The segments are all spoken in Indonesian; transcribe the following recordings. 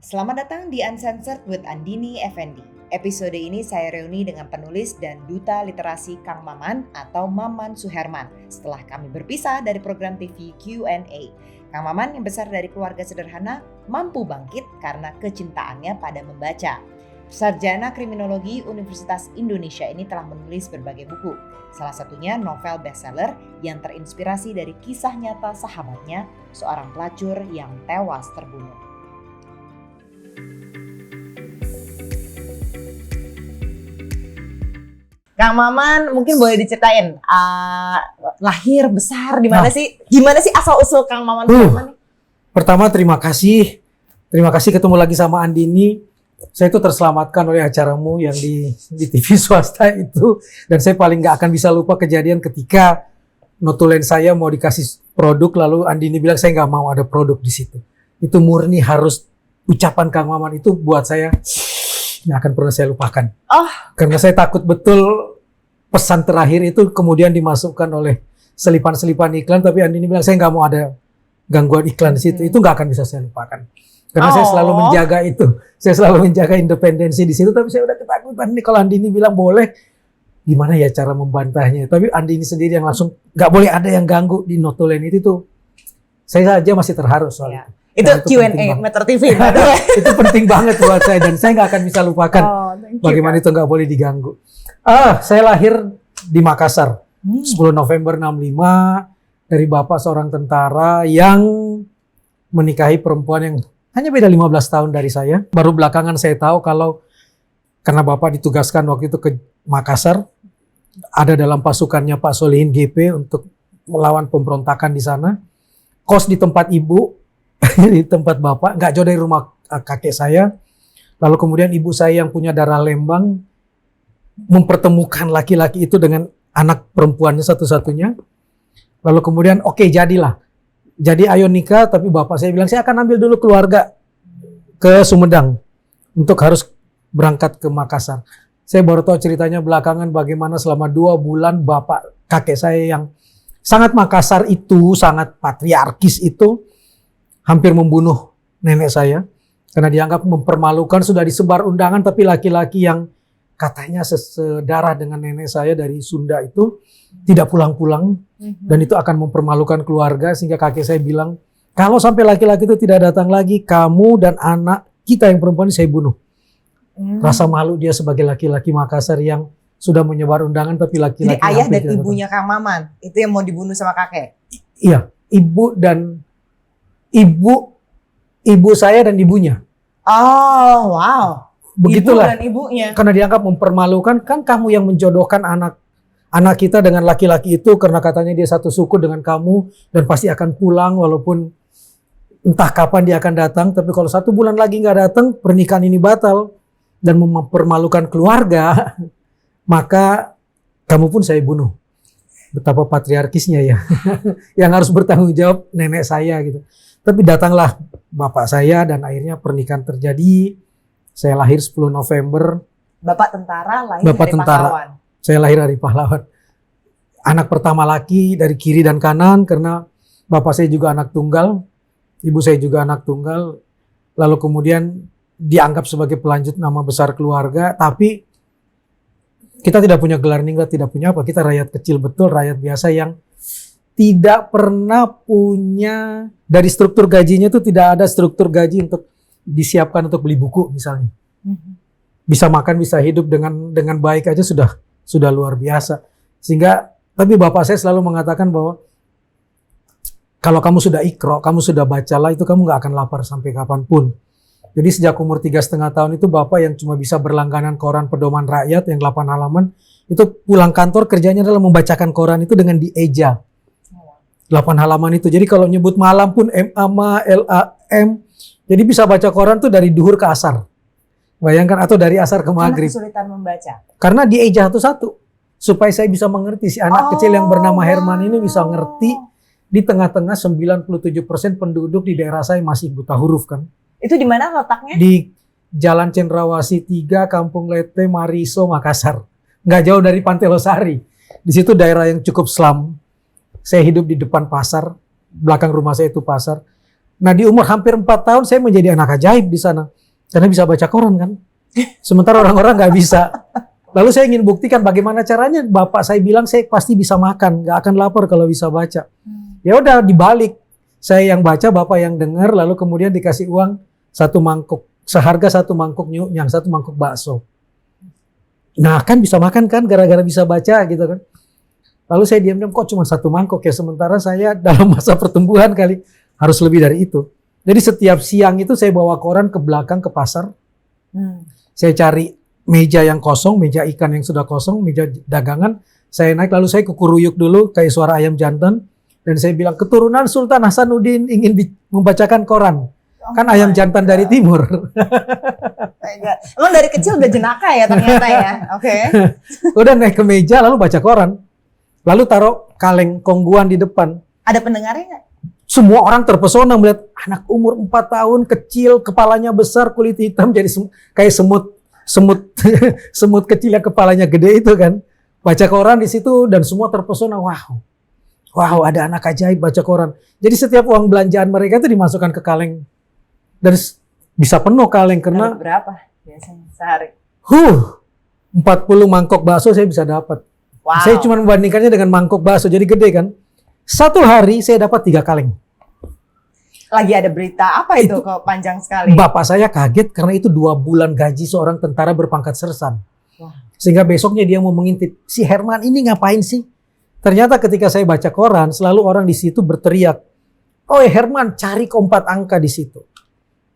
Selamat datang di Uncensored with Andini Effendi. Episode ini saya reuni dengan penulis dan duta literasi Kang Maman atau Maman Suherman setelah kami berpisah dari program TV Q&A. Kang Maman yang besar dari keluarga sederhana mampu bangkit karena kecintaannya pada membaca. Sarjana Kriminologi Universitas Indonesia ini telah menulis berbagai buku, salah satunya novel bestseller yang terinspirasi dari kisah nyata sahabatnya, seorang pelacur yang tewas terbunuh. Kang Maman mungkin boleh diceritain lahir besar di mana sih? Gimana sih asal usul Kang Maman? Pertama terima kasih ketemu lagi sama Andini. Saya itu terselamatkan oleh acaramu yang di TV swasta itu, dan saya paling nggak akan bisa lupa kejadian ketika notulen saya mau dikasih produk lalu Andini bilang saya nggak mau ada produk di situ. Itu murni harus ucapan Kang Maman itu buat saya nggak akan pernah saya lupakan. Karena saya takut betul pesan terakhir itu kemudian dimasukkan oleh selipan-selipan iklan, tapi Andini bilang saya nggak mau ada gangguan iklan di situ. Itu nggak akan bisa saya lupakan. Karena saya selalu menjaga itu. Saya selalu menjaga independensi di situ, tapi saya udah ketakutan nih kalau Andini bilang boleh. Gimana ya cara membantahnya? Tapi Andini sendiri yang langsung nggak boleh ada yang ganggu di notulen itu tuh. Saya saja masih terharu soal itu. Itu Q&A Metro TV. Itu penting banget buat saya dan saya nggak akan bisa lupakan bagaimana itu nggak boleh diganggu. Saya lahir di Makassar 10 November 65 dari bapak seorang tentara yang menikahi perempuan yang hanya beda 15 tahun dari saya. Baru belakangan saya tahu kalau karena bapak ditugaskan waktu itu ke Makassar, ada dalam pasukannya Pak Solihin GP untuk melawan pemberontakan di sana. Kos di tempat ibu, di tempat bapak, nggak jauh dari rumah kakek saya. Lalu kemudian ibu saya yang punya darah Lembang mempertemukan laki-laki itu dengan anak perempuannya satu-satunya. Lalu kemudian jadilah. Jadi ayo nikah, tapi bapak saya bilang saya akan ambil dulu keluarga ke Sumedang untuk harus berangkat ke Makassar. Saya baru tahu ceritanya belakangan bagaimana selama 2 bulan bapak kakek saya yang sangat Makassar itu, sangat patriarkis itu, hampir membunuh nenek saya. Karena dianggap mempermalukan, sudah disebar undangan, tapi laki-laki yang katanya sedarah dengan nenek saya dari Sunda itu tidak pulang-pulang. Dan itu akan mempermalukan keluarga, sehingga kakek saya bilang, kalau sampai laki-laki itu tidak datang lagi, kamu dan anak kita yang perempuan ini saya bunuh. Rasa malu dia sebagai laki-laki Makassar yang sudah menyebar undangan, tapi laki-laki. Jadi ayah dan ibunya Kang Maman itu yang mau dibunuh sama kakek? Iya, ibu saya dan ibunya. Oh, wow. Begitulah. Ibu dan ibunya. Karena dianggap mempermalukan, kan kamu yang menjodohkan anak kita dengan laki-laki itu karena katanya dia satu suku dengan kamu dan pasti akan pulang walaupun entah kapan dia akan datang. Tapi kalau 1 bulan lagi nggak datang, pernikahan ini batal dan mempermalukan keluarga, maka kamu pun saya bunuh. Betapa patriarkisnya ya, yang harus bertanggung jawab nenek saya gitu. Tapi datanglah bapak saya dan akhirnya pernikahan terjadi. Saya lahir 10 November. Bapak tentara lahir dari pahlawan. Saya lahir dari pahlawan. Anak pertama laki dari kiri dan kanan karena bapak saya juga anak tunggal. Ibu saya juga anak tunggal. Lalu kemudian dianggap sebagai pelanjut nama besar keluarga. Tapi kita tidak punya gelar ningrat, tidak punya apa. Kita rakyat kecil betul, rakyat biasa yang tidak pernah punya, dari struktur gajinya itu tidak ada struktur gaji untuk disiapkan untuk beli buku misalnya. Bisa makan, bisa hidup dengan baik aja sudah luar biasa. Sehingga, tapi bapak saya selalu mengatakan bahwa kalau kamu sudah ikro, kamu sudah bacalah, itu kamu nggak akan lapar sampai kapanpun. Jadi sejak umur 3,5 tahun itu bapak yang cuma bisa berlangganan koran Pedoman Rakyat yang 8 halaman, itu pulang kantor kerjanya adalah membacakan koran itu dengan dieja. 8 halaman itu. Jadi kalau nyebut malam pun M-A-M-A, L-A-M. Jadi bisa baca koran tuh dari duhur ke asar. Bayangkan, atau dari asar ke maghrib. Karena kesulitan membaca. Karena dieja satu-satu. Supaya saya bisa mengerti. Si anak kecil yang bernama Herman ini bisa ngerti. Di tengah-tengah 97% penduduk di daerah saya masih buta huruf kan. Itu di mana letaknya? Di Jalan Cendrawasih 3, Kampung Lete, Mariso, Makassar. Nggak jauh dari Pantai Losari. Di situ daerah yang cukup slum. Saya hidup di depan pasar. Belakang rumah saya itu pasar. Nah di umur hampir 4 tahun saya menjadi anak ajaib di sana. Karena bisa baca koran kan. Sementara orang-orang nggak bisa. Lalu saya ingin buktikan bagaimana caranya. Bapak saya bilang saya pasti bisa makan, nggak akan lapar kalau bisa baca. Ya udah dibalik. Saya yang baca, bapak yang dengar, lalu kemudian dikasih uang 1 mangkuk. Seharga 1 mangkuk yang 1 mangkuk bakso. Nah kan bisa makan kan gara-gara bisa baca gitu kan. Lalu saya diam-diam kok cuma 1 mangkok ya. Sementara saya dalam masa pertumbuhan kali harus lebih dari itu. Jadi setiap siang itu saya bawa koran ke belakang ke pasar. Saya cari meja yang kosong, meja ikan yang sudah kosong, meja dagangan. Saya naik lalu saya kukuruyuk dulu kayak suara ayam jantan. Dan saya bilang keturunan Sultan Hasanuddin ingin membacakan koran. Kan ayam jantan dari timur. Emang dari kecil udah jenaka ya ternyata ya. Oke. Udah naik ke meja lalu baca koran. Lalu taruh kaleng kongguan di depan. Ada pendengarnya nggak? Semua orang terpesona melihat anak umur 4 tahun kecil, kepalanya besar, kulit hitam jadi kayak semut kecil yang kepalanya gede itu kan. Baca koran di situ dan semua terpesona. Wow, ada anak ajaib baca koran. Jadi setiap uang belanjaan mereka itu dimasukkan ke kaleng. Dan bisa penuh kaleng karena berapa biasanya sehari? 40 mangkok bakso saya bisa dapat. Wow. Saya cuma membandingkannya dengan mangkok bakso, jadi gede kan. 1 hari saya dapat 3 kaleng. Lagi ada berita apa itu kok panjang sekali? Bapak saya kaget karena itu 2 bulan gaji seorang tentara berpangkat sersan. Wow. Sehingga besoknya dia mau mengintip, si Herman ini ngapain sih? Ternyata ketika saya baca koran, selalu orang di situ berteriak, "Oh Herman, cari ke 4 angka di situ."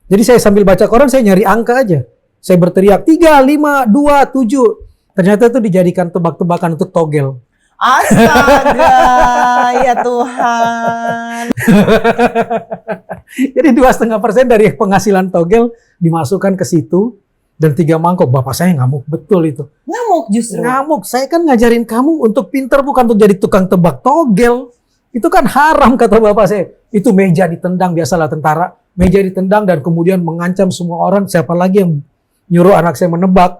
Jadi saya sambil baca koran, saya nyari angka aja. Saya berteriak, 3, 5, 2, 7. Ternyata itu dijadikan tebak-tebakan untuk togel. Astaga, ya Tuhan. Jadi 2,5% dari penghasilan togel dimasukkan ke situ. Dan 3 mangkok. Bapak saya ngamuk betul itu. Ngamuk justru? Ngamuk. Saya kan ngajarin kamu untuk pinter bukan untuk jadi tukang tebak togel. Itu kan haram kata bapak saya. Itu meja ditendang, biasalah tentara. Meja ditendang dan kemudian mengancam semua orang. Siapa lagi yang nyuruh anak saya menebak,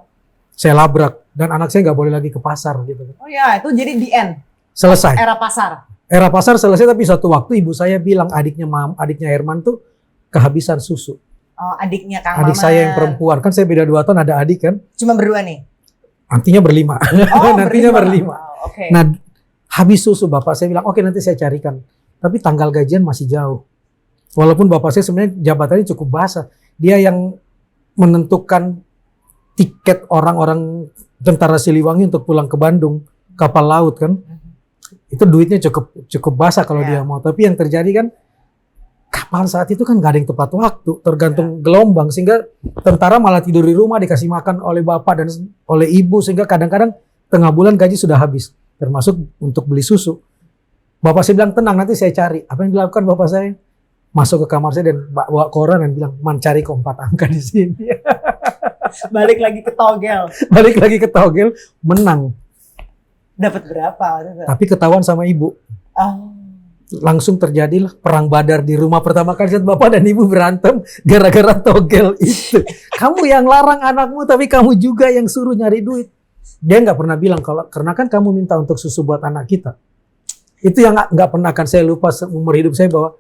saya labrak. Dan anak saya nggak boleh lagi ke pasar gitu. Oh ya, itu jadi the end. Selesai. Era pasar. Era pasar selesai, tapi suatu waktu ibu saya bilang adiknya Herman tuh kehabisan susu. Oh, adiknya Kang Adik Maman. saya yang perempuan. Kan saya beda 2 tahun, ada adik kan. Cuma berdua nih? Nantinya berlima. Oh, Nantinya berlima. Oh, okay. Nah, habis susu bapak saya bilang, oke nanti saya carikan. Tapi tanggal gajian masih jauh. Walaupun bapak saya sebenarnya jabatannya cukup basah. Dia yang menentukan tiket orang-orang tentara Siliwangi untuk pulang ke Bandung. Kapal laut kan. Itu duitnya cukup basah kalau dia mau. Tapi yang terjadi kan, kapal saat itu kan gak ada yang tepat waktu, tergantung gelombang, sehingga tentara malah tidur di rumah, dikasih makan oleh bapak dan oleh ibu, sehingga kadang-kadang tengah bulan gaji sudah habis, termasuk untuk beli susu. Bapak saya bilang, tenang nanti saya cari. Apa yang dilakukan bapak saya? Masuk ke kamar saya dan bawa koran dan bilang, "Man, cari ke 4 angka di sini." Balik lagi ke togel. Balik lagi ke togel, menang. Dapat berapa? Tapi ketahuan sama ibu. Oh. Langsung terjadilah perang Badar di rumah pertama kali saat bapak dan ibu berantem gara-gara togel itu. Kamu yang larang anakmu tapi kamu juga yang suruh nyari duit. Dia nggak pernah bilang kalau karena kan kamu minta untuk susu buat anak kita. Itu yang nggak pernah akan saya lupa seumur hidup saya, bahwa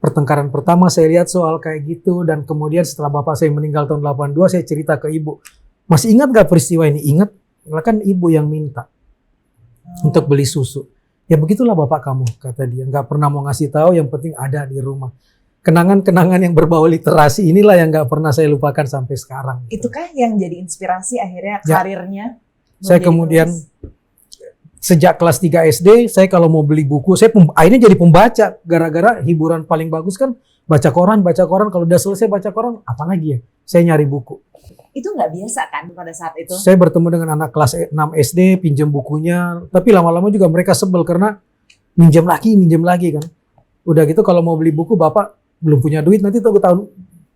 pertengkaran pertama saya lihat soal kayak gitu, dan kemudian setelah bapak saya meninggal tahun 82 saya cerita ke ibu. Masih ingat nggak peristiwa ini? Ingat, kan ibu yang minta untuk beli susu. Ya begitulah bapak kamu, kata dia. Nggak pernah mau ngasih tahu, yang penting ada di rumah. Kenangan-kenangan yang berbau literasi inilah yang nggak pernah saya lupakan sampai sekarang. Itu kah yang jadi inspirasi akhirnya karirnya? Saya kemudian sejak kelas 3 SD, saya kalau mau beli buku, saya akhirnya jadi pembaca. Gara-gara hiburan paling bagus kan baca koran. Kalau udah selesai baca koran, apalagi ya? Saya nyari buku. Itu nggak biasa kan pada saat itu? Saya bertemu dengan anak kelas 6 SD, pinjam bukunya. Tapi lama-lama juga mereka sebel karena minjam lagi kan. Udah gitu kalau mau beli buku, bapak belum punya duit, nanti tunggu tahun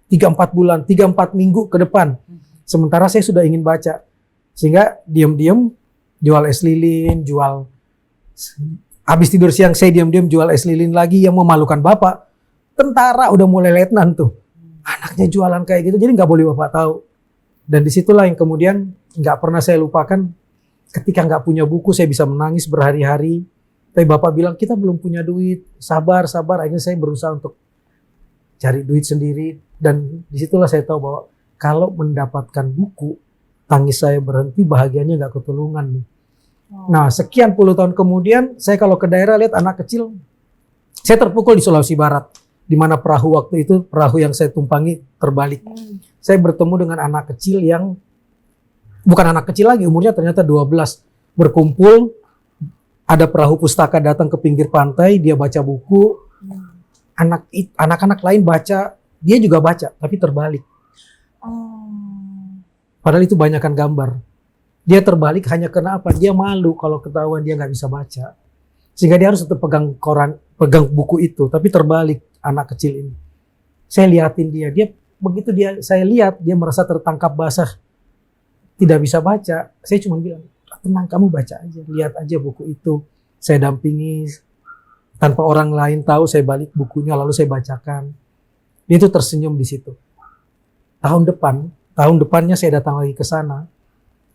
3-4 bulan, 3-4 minggu ke depan. Sementara saya sudah ingin baca. Sehingga diam-diam jual es lilin, habis tidur siang saya diam-diam jual es lilin lagi, yang memalukan bapak. Tentara udah mulai letnan tuh. Anaknya jualan kayak gitu, jadi nggak boleh bapak tahu. Dan disitulah yang kemudian nggak pernah saya lupakan, ketika nggak punya buku saya bisa menangis berhari-hari. Tapi bapak bilang kita belum punya duit, sabar. Akhirnya saya berusaha untuk cari duit sendiri. Dan disitulah saya tahu bahwa kalau mendapatkan buku, tangis saya berhenti, bahagianya nggak ketulungan nih. Nah, sekian puluh tahun kemudian, saya kalau ke daerah lihat anak kecil, saya terpukul di Sulawesi Barat, di mana perahu waktu itu, perahu yang saya tumpangi terbalik. Saya bertemu dengan anak kecil yang, bukan anak kecil lagi, umurnya ternyata 12, berkumpul, ada perahu pustaka datang ke pinggir pantai, dia baca buku, anak-anak lain baca, dia juga baca, tapi terbalik. Padahal itu banyakkan gambar. Dia terbalik hanya karena apa? Dia malu kalau ketahuan dia nggak bisa baca. Sehingga dia harus tetap pegang buku itu, tapi terbalik anak kecil ini. Saya liatin dia begitu saya lihat dia merasa tertangkap basah, tidak bisa baca. Saya cuma bilang, tenang, kamu baca aja, lihat aja buku itu. Saya dampingi tanpa orang lain tahu, saya balik bukunya lalu saya bacakan. Dia itu tersenyum di situ. Tahun depannya saya datang lagi ke sana.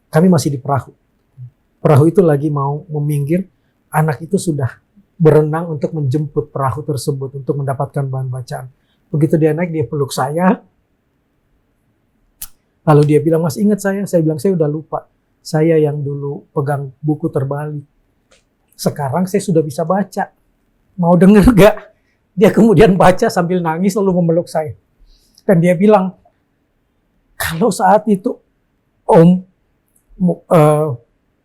Kami masih di perahu. Perahu itu lagi mau meminggir, anak itu sudah berenang untuk menjemput perahu tersebut untuk mendapatkan bahan bacaan. Begitu dia naik, dia peluk saya. Lalu dia bilang, "Mas, ingat saya?" Saya bilang, "Saya udah lupa. Saya yang dulu pegang buku terbalik. Sekarang saya sudah bisa baca. Mau denger gak?" Dia kemudian baca sambil nangis lalu memeluk saya. Dan dia bilang, "Kalau saat itu Om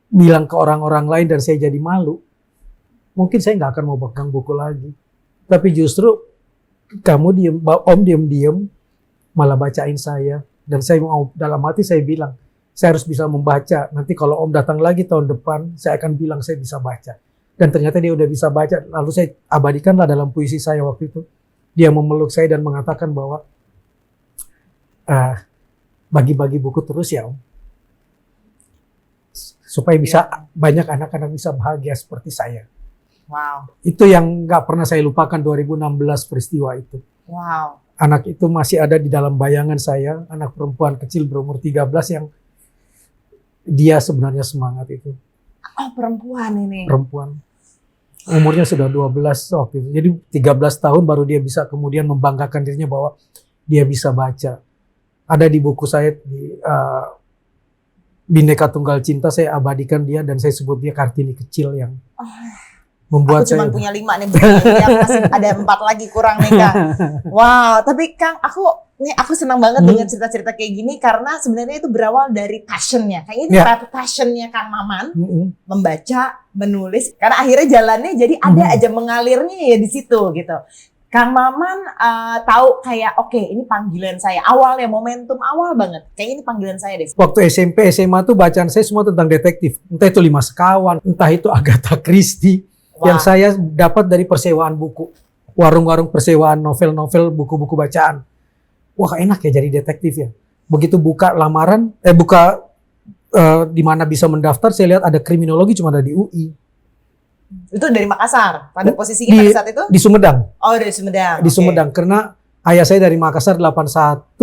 bilang ke orang-orang lain dan saya jadi malu, mungkin saya nggak akan mau pegang buku lagi. Tapi justru kamu Om diem malah bacain saya. Dan saya mau, dalam hati saya bilang, saya harus bisa membaca. Nanti kalau Om datang lagi tahun depan, saya akan bilang saya bisa baca." Dan ternyata dia udah bisa baca. Lalu saya abadikanlah dalam puisi saya waktu itu. Dia memeluk saya dan mengatakan bahwa bagi-bagi buku terus ya Om. Supaya bisa banyak anak-anak bisa bahagia seperti saya. Wow. Itu yang nggak pernah saya lupakan 2016 peristiwa itu. Wow. Anak itu masih ada di dalam bayangan saya, anak perempuan kecil berumur 13 yang dia sebenarnya semangat itu. Oh, perempuan ini. Perempuan. Umurnya sudah 12 waktu itu. Jadi 13 tahun baru dia bisa kemudian membanggakan dirinya bahwa dia bisa baca. Ada di buku saya di Bhinneka Tunggal Cinta, saya abadikan dia dan saya sebut dia Kartini kecil yang membuat aku cuma punya 5 nih, dia masih ada 4 lagi kurang nih Kang. Wow, tapi Kang, aku senang banget dengan cerita-cerita kayak gini karena sebenarnya itu berawal dari passionnya. Kayaknya ini passionnya Kang Maman, membaca, menulis, karena akhirnya jalannya jadi ada aja mengalirnya ya di situ gitu. Kang Maman tahu kayak oke, ini panggilan saya. Awalnya momentum awal banget. Kayak ini panggilan saya deh. Waktu SMP, SMA tuh bacaan saya semua tentang detektif. Entah itu Lima Sekawan, entah itu Agatha Christie. Wah. Yang saya dapat dari persewaan buku. Warung-warung persewaan novel-novel, buku-buku bacaan. Wah, enak ya jadi detektif ya. Begitu buka lamaran, di mana bisa mendaftar, saya lihat ada kriminologi cuma ada di UI. Itu dari Makassar pada posisinya pada saat itu? Di Sumedang. Oh, dari Sumedang. Di Sumedang, karena ayah saya dari Makassar 81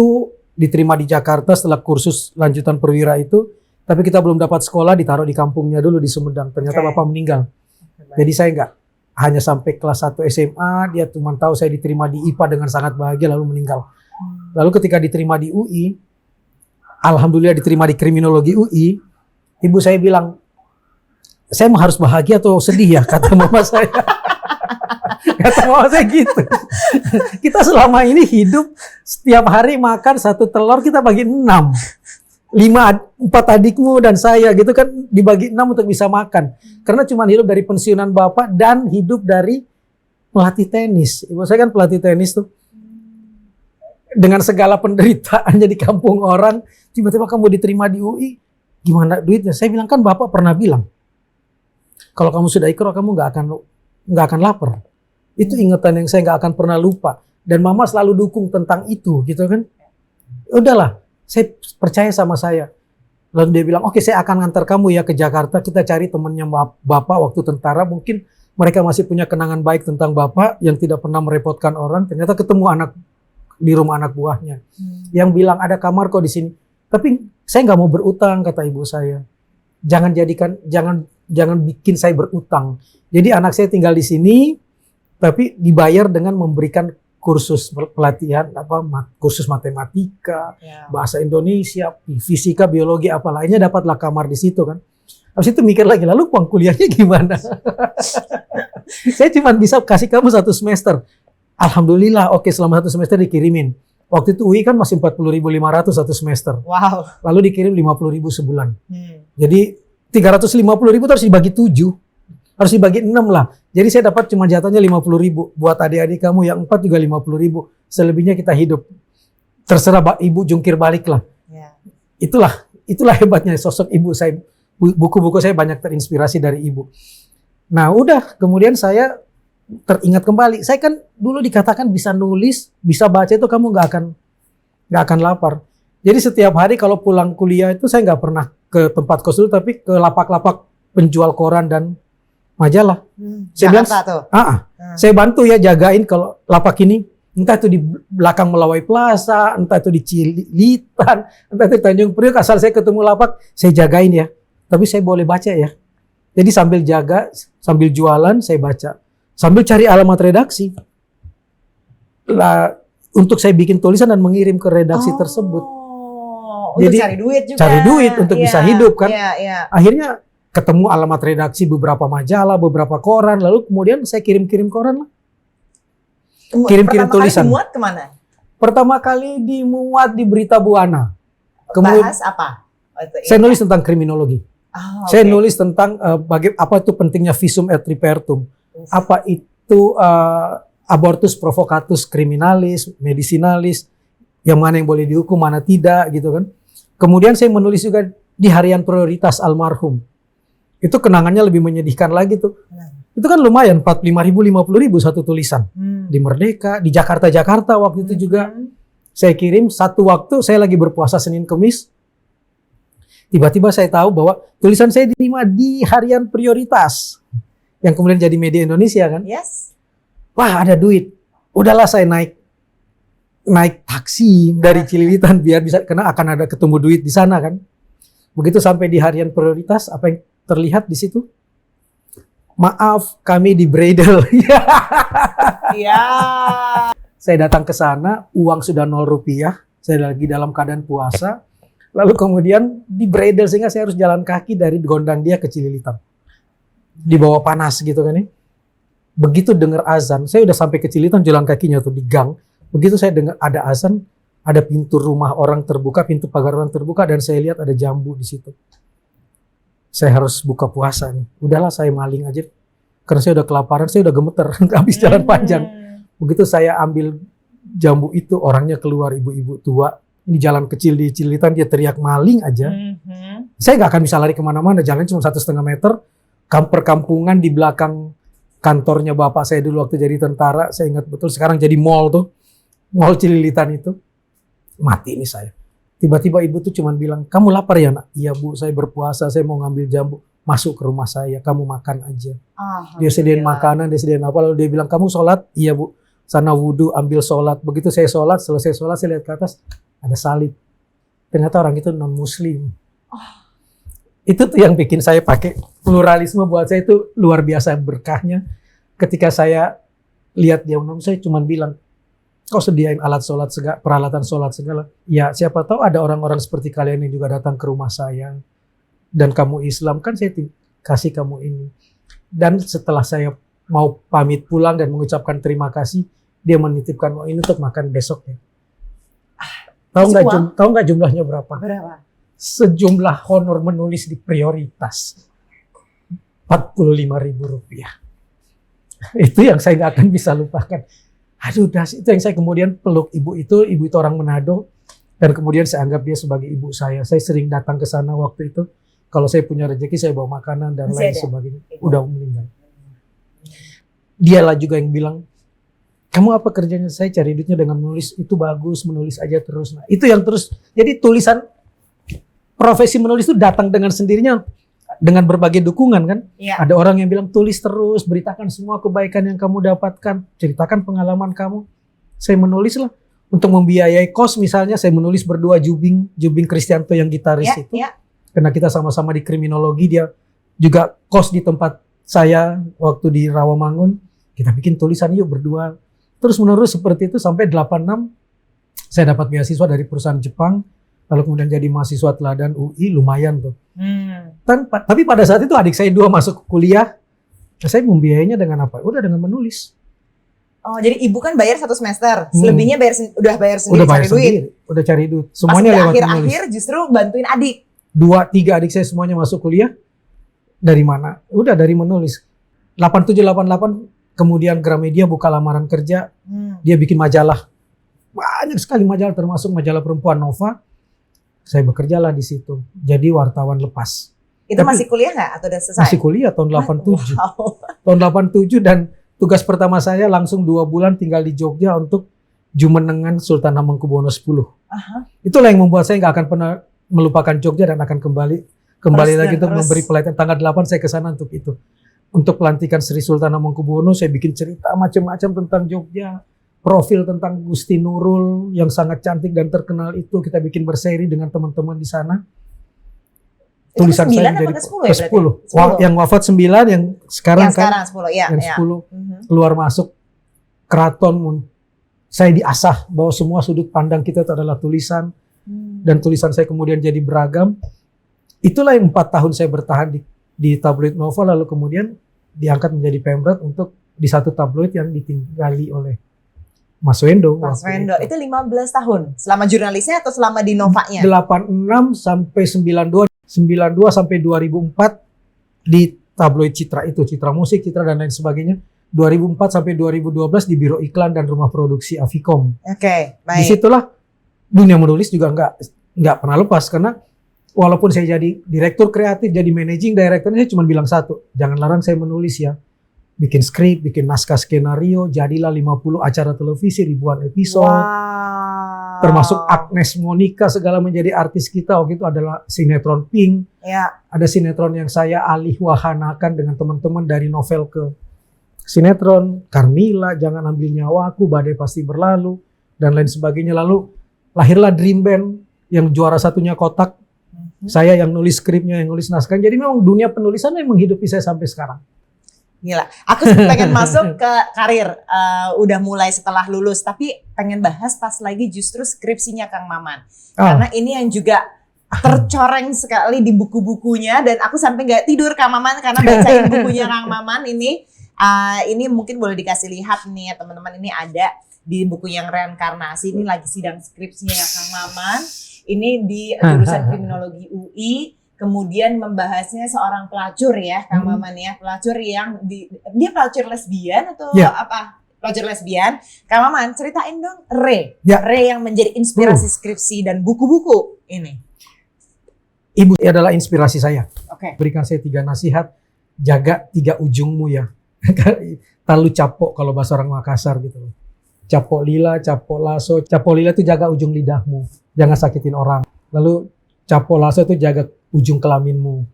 diterima di Jakarta setelah kursus lanjutan perwira itu, tapi kita belum dapat sekolah, ditaruh di kampungnya dulu di Sumedang. Ternyata bapak meninggal. Jadi saya enggak hanya sampai kelas 1 SMA, dia cuma tahu saya diterima di IPA dengan sangat bahagia lalu meninggal. Lalu ketika diterima di UI, alhamdulillah diterima di kriminologi UI, ibu saya bilang, "Saya harus bahagia atau sedih ya?" kata mama saya. Kata mama saya gitu. Kita selama ini hidup setiap hari makan 1 telur kita bagi 6. 4 adikmu dan saya gitu kan dibagi 6 untuk bisa makan. Karena cuma hidup dari pensiunan bapak dan hidup dari pelatih tenis. Ibu saya kan pelatih tenis tuh. Dengan segala penderitaannya di kampung orang, tiba-tiba kamu diterima di UI, gimana duitnya? Saya bilang kan bapak pernah bilang, kalau kamu sudah ikrar, kamu nggak akan lapar. Itu ingatan yang saya nggak akan pernah lupa. Dan mama selalu dukung tentang itu, gitu kan. Udahlah, saya percaya sama saya. Lalu dia bilang, "Oke, saya akan ngantar kamu ya ke Jakarta. Kita cari temannya bapak waktu tentara. Mungkin mereka masih punya kenangan baik tentang bapak yang tidak pernah merepotkan orang." Ternyata ketemu anak di rumah anak buahnya yang bilang, "Ada kamar kok di sini." Tapi saya nggak mau berutang, kata ibu saya. Jangan bikin saya berutang. Jadi anak saya tinggal di sini, tapi dibayar dengan memberikan kursus pelatihan kursus matematika, bahasa Indonesia, fisika, biologi apa lainnya, dapatlah kamar di situ kan. Habis itu mikir lagi, lalu uang kuliahnya gimana? Saya cuma bisa kasih kamu 1 semester. Alhamdulillah, oke, selama 1 semester dikirimin. Waktu itu UI kan masih 40.500 1 semester. Wow. Lalu dikirim 50.000 sebulan. Jadi 350.000 harus dibagi 7. Harus dibagi 6 lah. Jadi saya dapat cuma jatahnya 50.000. Buat adik-adik kamu yang 4 juga 50.000. Selebihnya kita hidup. Terserah ibu jungkir balik lah. Itulah hebatnya sosok ibu saya. Buku-buku saya banyak terinspirasi dari ibu. Nah udah, kemudian saya teringat kembali. Saya kan dulu dikatakan bisa nulis, bisa baca itu kamu nggak akan lapar. Jadi setiap hari kalau pulang kuliah itu saya nggak pernah ke tempat kos dulu, tapi ke lapak-lapak penjual koran dan majalah. Saya bilang, saya bantu ya jagain kalau lapak ini. Entah itu di belakang Melawai Plaza, entah itu di Cililitan, entah itu di Tanjung Priok, asal saya ketemu lapak, saya jagain ya. Tapi saya boleh baca ya. Jadi sambil jaga, sambil jualan, saya baca. Sambil cari alamat redaksi. Untuk saya bikin tulisan dan mengirim ke redaksi tersebut. Jadi cari duit juga. Cari duit untuk bisa hidup kan. Akhirnya ketemu alamat redaksi beberapa majalah, beberapa koran. Lalu kemudian saya kirim-kirim koran lah. Kirim-kirim tulisan. Pertama kali dimuat kemana? Pertama kali dimuat di Berita Buana. Bahas apa? Saya nulis tentang kriminologi. Saya nulis tentang apa itu pentingnya visum et repertum. Apa itu abortus provocatus criminalis, medicinalis, yang mana yang boleh dihukum, mana tidak gitu kan. Kemudian saya menulis juga di harian prioritas almarhum. Itu kenangannya lebih menyedihkan lagi tuh. Itu kan lumayan, 45.000, 50.000 satu tulisan. Di Merdeka, di Jakarta waktu itu juga. Saya kirim, satu waktu saya lagi berpuasa Senin Kemis. Tiba-tiba saya tahu bahwa tulisan saya diterima di harian prioritas. Yang kemudian jadi media Indonesia kan. Yes. Wah ada duit. Udahlah saya naik taksi dari Cililitan biar bisa, karena akan ada ketemu duit di sana kan. Begitu sampai di harian prioritas, apa yang terlihat di situ? Maaf, kami di bredel. Iya. Saya datang ke sana, uang sudah 0 rupiah. Saya lagi dalam keadaan puasa. Lalu kemudian di bredel sehingga saya harus jalan kaki dari Gondang Dia ke Cililitan. Di bawah panas gitu kan ya. Begitu dengar azan, saya udah sampai ke Cililitan jalan kakinya tuh di gang. Begitu saya dengar ada azan, ada pintu rumah orang terbuka, pintu pagar orang terbuka, dan saya lihat ada jambu di situ. Saya harus buka puasa nih. Udahlah saya maling aja. Karena saya udah kelaparan, saya udah gemeter habis jalan panjang. Begitu saya ambil jambu itu, orangnya keluar, ibu-ibu tua. Ini jalan kecil di Cililitan, dia teriak maling aja. Saya nggak akan bisa lari kemana-mana, jalan cuma 1,5 meter. Perkampungan di belakang kantornya bapak saya dulu waktu jadi tentara, saya ingat betul. Sekarang jadi mall tuh, mall Cililitan itu. Mati ini saya. Tiba-tiba ibu tuh cuman bilang, kamu lapar ya nak? Iya bu, saya berpuasa, saya mau ngambil jambu. Masuk ke rumah saya, kamu makan aja. Dia sediain makanan, dia sediain apa, lalu dia bilang, kamu sholat? Iya bu, sana wudhu, ambil sholat. Begitu saya sholat, selesai sholat, saya lihat ke atas, ada salib. Ternyata orang itu non-muslim. Itu tuh yang bikin saya pakai pluralisme, buat saya itu luar biasa berkahnya. Ketika saya lihat dia saya cuma bilang, kau sediain alat sholat segala, peralatan sholat segala. Ya siapa tahu ada orang-orang seperti kalian yang juga datang ke rumah saya. Dan kamu Islam kan saya kasih kamu ini. Dan setelah saya mau pamit pulang dan mengucapkan terima kasih, dia menitipkan ini untuk makan besoknya. Tahu nggak jumlahnya berapa? Berapa? Sejumlah honor menulis di prioritas. 45.000 rupiah. Itu yang saya nggak akan bisa lupakan. Aduh, itu yang saya kemudian peluk ibu itu orang Manado, dan kemudian saya anggap dia sebagai ibu saya. Saya sering datang ke sana waktu itu. Kalau saya punya rezeki, saya bawa makanan dan lain sebagainya. Udah meninggal. Dialah juga yang bilang, kamu apa kerjanya? Saya cari duitnya dengan menulis. Itu bagus, menulis aja terus. Nah, itu yang terus. Jadi tulisan, profesi menulis itu datang dengan sendirinya, dengan berbagai dukungan kan. Ya. Ada orang yang bilang tulis terus, beritakan semua kebaikan yang kamu dapatkan, ceritakan pengalaman kamu. Saya menulis lah untuk membiayai kos, misalnya saya menulis berdua Jubing Kristianto yang gitaris itu. Ya. Karena kita sama-sama di kriminologi, dia juga kos di tempat saya waktu di Rawamangun. Kita bikin tulisan yuk berdua. Terus menerus seperti itu sampai 86 saya dapat beasiswa dari perusahaan Jepang, lalu kemudian jadi mahasiswa teladan UI, lumayan tuh. Tapi pada saat itu adik saya 2 masuk kuliah, saya membiayainya dengan apa? Udah dengan menulis. Oh, jadi ibu kan bayar 1 semester, selebihnya udah bayar sendiri, udah bayar cari duit. Udah cari duit. Semuanya pas lewat akhir-akhir justru bantuin adik. 2-3 adik saya semuanya masuk kuliah. Dari mana? Udah dari menulis. 87-88 kemudian Gramedia buka lamaran kerja, dia bikin majalah. Banyak sekali majalah termasuk majalah perempuan Nova. Saya bekerjalah di situ. Jadi wartawan lepas. Itu masih kuliah nggak atau udah selesai? Masih kuliah tahun 87. Wow. Tahun 87 dan tugas pertama saya langsung 2 bulan tinggal di Jogja untuk Jumenengan Sultan Hamengkubuwono X. Itulah yang membuat saya nggak akan pernah melupakan Jogja dan akan kembali lagi untuk memberi pelatihan. Tanggal 8 saya ke sana untuk itu. Untuk pelantikan Sri Sultan Hamengkubuwono saya bikin cerita macam-macam tentang Jogja. Profil tentang Gusti Nurul yang sangat cantik dan terkenal itu kita bikin berseri dengan teman-teman di sana. Tulisan saya menjadi ke-10. Yang wafat 9, yang sekarang kan 10, ya. Yang 10 keluar masuk keraton. Saya diasah bahwa semua sudut pandang kita itu adalah tulisan. Dan tulisan saya kemudian jadi beragam. Itulah yang 4 tahun saya bertahan di tabloid Nova, lalu kemudian diangkat menjadi pemret untuk di satu tabloid yang ditinggali oleh Mas Wendo. Mas Wendo itu 15 tahun selama jurnalisnya atau selama di Novanya? 86 sampai 92 sampai 2004 di tabloid Citra itu, Citra Musik, Citra dan lain sebagainya. 2004 sampai 2012 di Biro Iklan dan Rumah Produksi Avikom. Oke, baik. Disitulah dunia menulis juga nggak pernah lepas, karena walaupun saya jadi direktur kreatif, jadi managing director, saya cuma bilang satu, jangan larang saya menulis ya. Bikin skrip, bikin naskah skenario, jadilah 50 acara televisi, ribuan episode. Wow. Termasuk Agnes Monica segala menjadi artis kita. Waktu itu adalah sinetron Pink. Ya. Ada sinetron yang saya alih wahanakan dengan teman-teman dari novel ke sinetron. Carmila, Jangan Ambil Nyawaku, Badai Pasti Berlalu, dan lain sebagainya. Lalu lahirlah Dream Band yang juara satunya Kotak. Saya yang nulis skripnya, yang nulis naskah. Jadi memang dunia penulisan yang menghidupi saya sampai sekarang. Gila, aku pengen masuk ke karir, udah mulai setelah lulus, tapi pengen bahas pas lagi justru skripsinya Kang Maman. Karena ini yang juga tercoreng sekali di buku-bukunya, dan aku sampai nggak tidur Kang Maman karena bacain bukunya Kang Maman ini. Ini mungkin boleh dikasih lihat nih ya teman-teman, ini ada di buku yang reinkarnasi, ini lagi sidang skripsinya Kang Maman. Ini di jurusan kriminologi UI. Kemudian membahasnya seorang pelacur ya, Kang Maman ya, pelacur yang dia pelacur lesbian atau apa? Pelacur lesbian. Kang Maman, ceritain dong Re yang menjadi inspirasi skripsi dan buku-buku ini. Ibu adalah inspirasi saya. Oke. Berikan saya 3 nasihat, jaga 3 ujungmu ya. Talu capok kalau bahasa orang Makassar gitu. Capok lila, capok lasso. Capok lila itu jaga ujung lidahmu, jangan sakitin orang. Lalu capok lasso itu jaga ujung kelaminmu.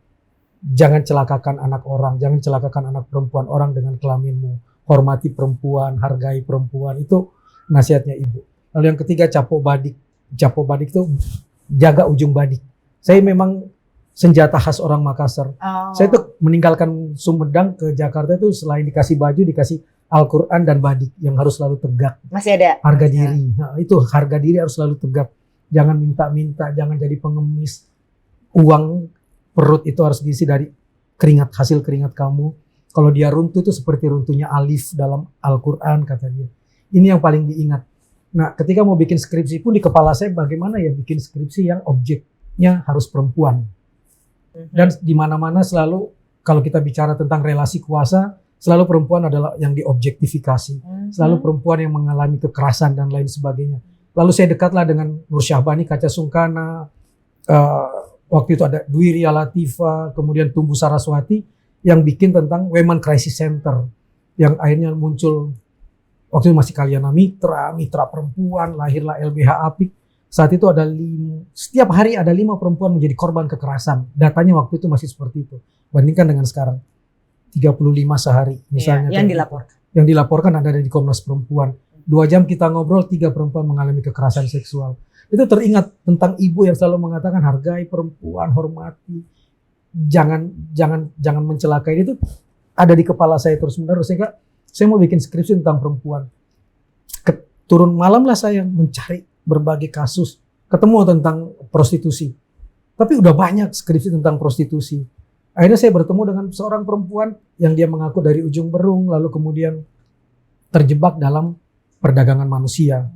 Jangan celakakan anak orang, jangan celakakan anak perempuan orang dengan kelaminmu. Hormati perempuan, hargai perempuan. Itu nasihatnya ibu. Lalu yang ketiga capok badik. Capok badik itu jaga ujung badik. Saya memang senjata khas orang Makassar. Saya tuh meninggalkan Sumedang ke Jakarta itu selain dikasih baju, dikasih Al-Quran dan badik yang harus selalu tegak. Masih ada? Harga diri. Nah, itu harga diri harus selalu tegak. Jangan minta-minta, jangan jadi pengemis. Uang perut itu harus diisi dari keringat, hasil keringat kamu. Kalau dia runtuh itu seperti runtuhnya alif dalam Al-Quran kata dia. Ini yang paling diingat. Nah ketika mau bikin skripsi pun di kepala saya bagaimana ya bikin skripsi yang objeknya harus perempuan. Dan di mana-mana selalu kalau kita bicara tentang relasi kuasa, selalu perempuan adalah yang diobjektifikasi. Selalu perempuan yang mengalami kekerasan dan lain sebagainya. Lalu saya dekatlah dengan Nur Syahbani, Kaca Sungkana, waktu itu ada Dwi Ria Latifa, kemudian Tumbuh Saraswati yang bikin tentang Women Crisis Center yang akhirnya muncul waktu itu masih Kalyana Mitra perempuan, lahirlah LBH Apik. Saat itu ada setiap hari ada 5 perempuan menjadi korban kekerasan. Datanya waktu itu masih seperti itu. Bandingkan dengan sekarang 35 sehari misalnya. Yang dilaporkan ada di Komnas Perempuan. 2 jam kita ngobrol 3 perempuan mengalami kekerasan seksual. Itu teringat tentang ibu yang selalu mengatakan hargai perempuan, hormati, jangan mencelakai. Itu ada di kepala saya terus menerus. Sehingga saya mau bikin skripsi tentang perempuan. turun malam lah saya mencari berbagai kasus, ketemu tentang prostitusi. Tapi udah banyak skripsi tentang prostitusi. Akhirnya saya bertemu dengan seorang perempuan yang dia mengaku dari ujung Berung, lalu kemudian terjebak dalam perdagangan manusia.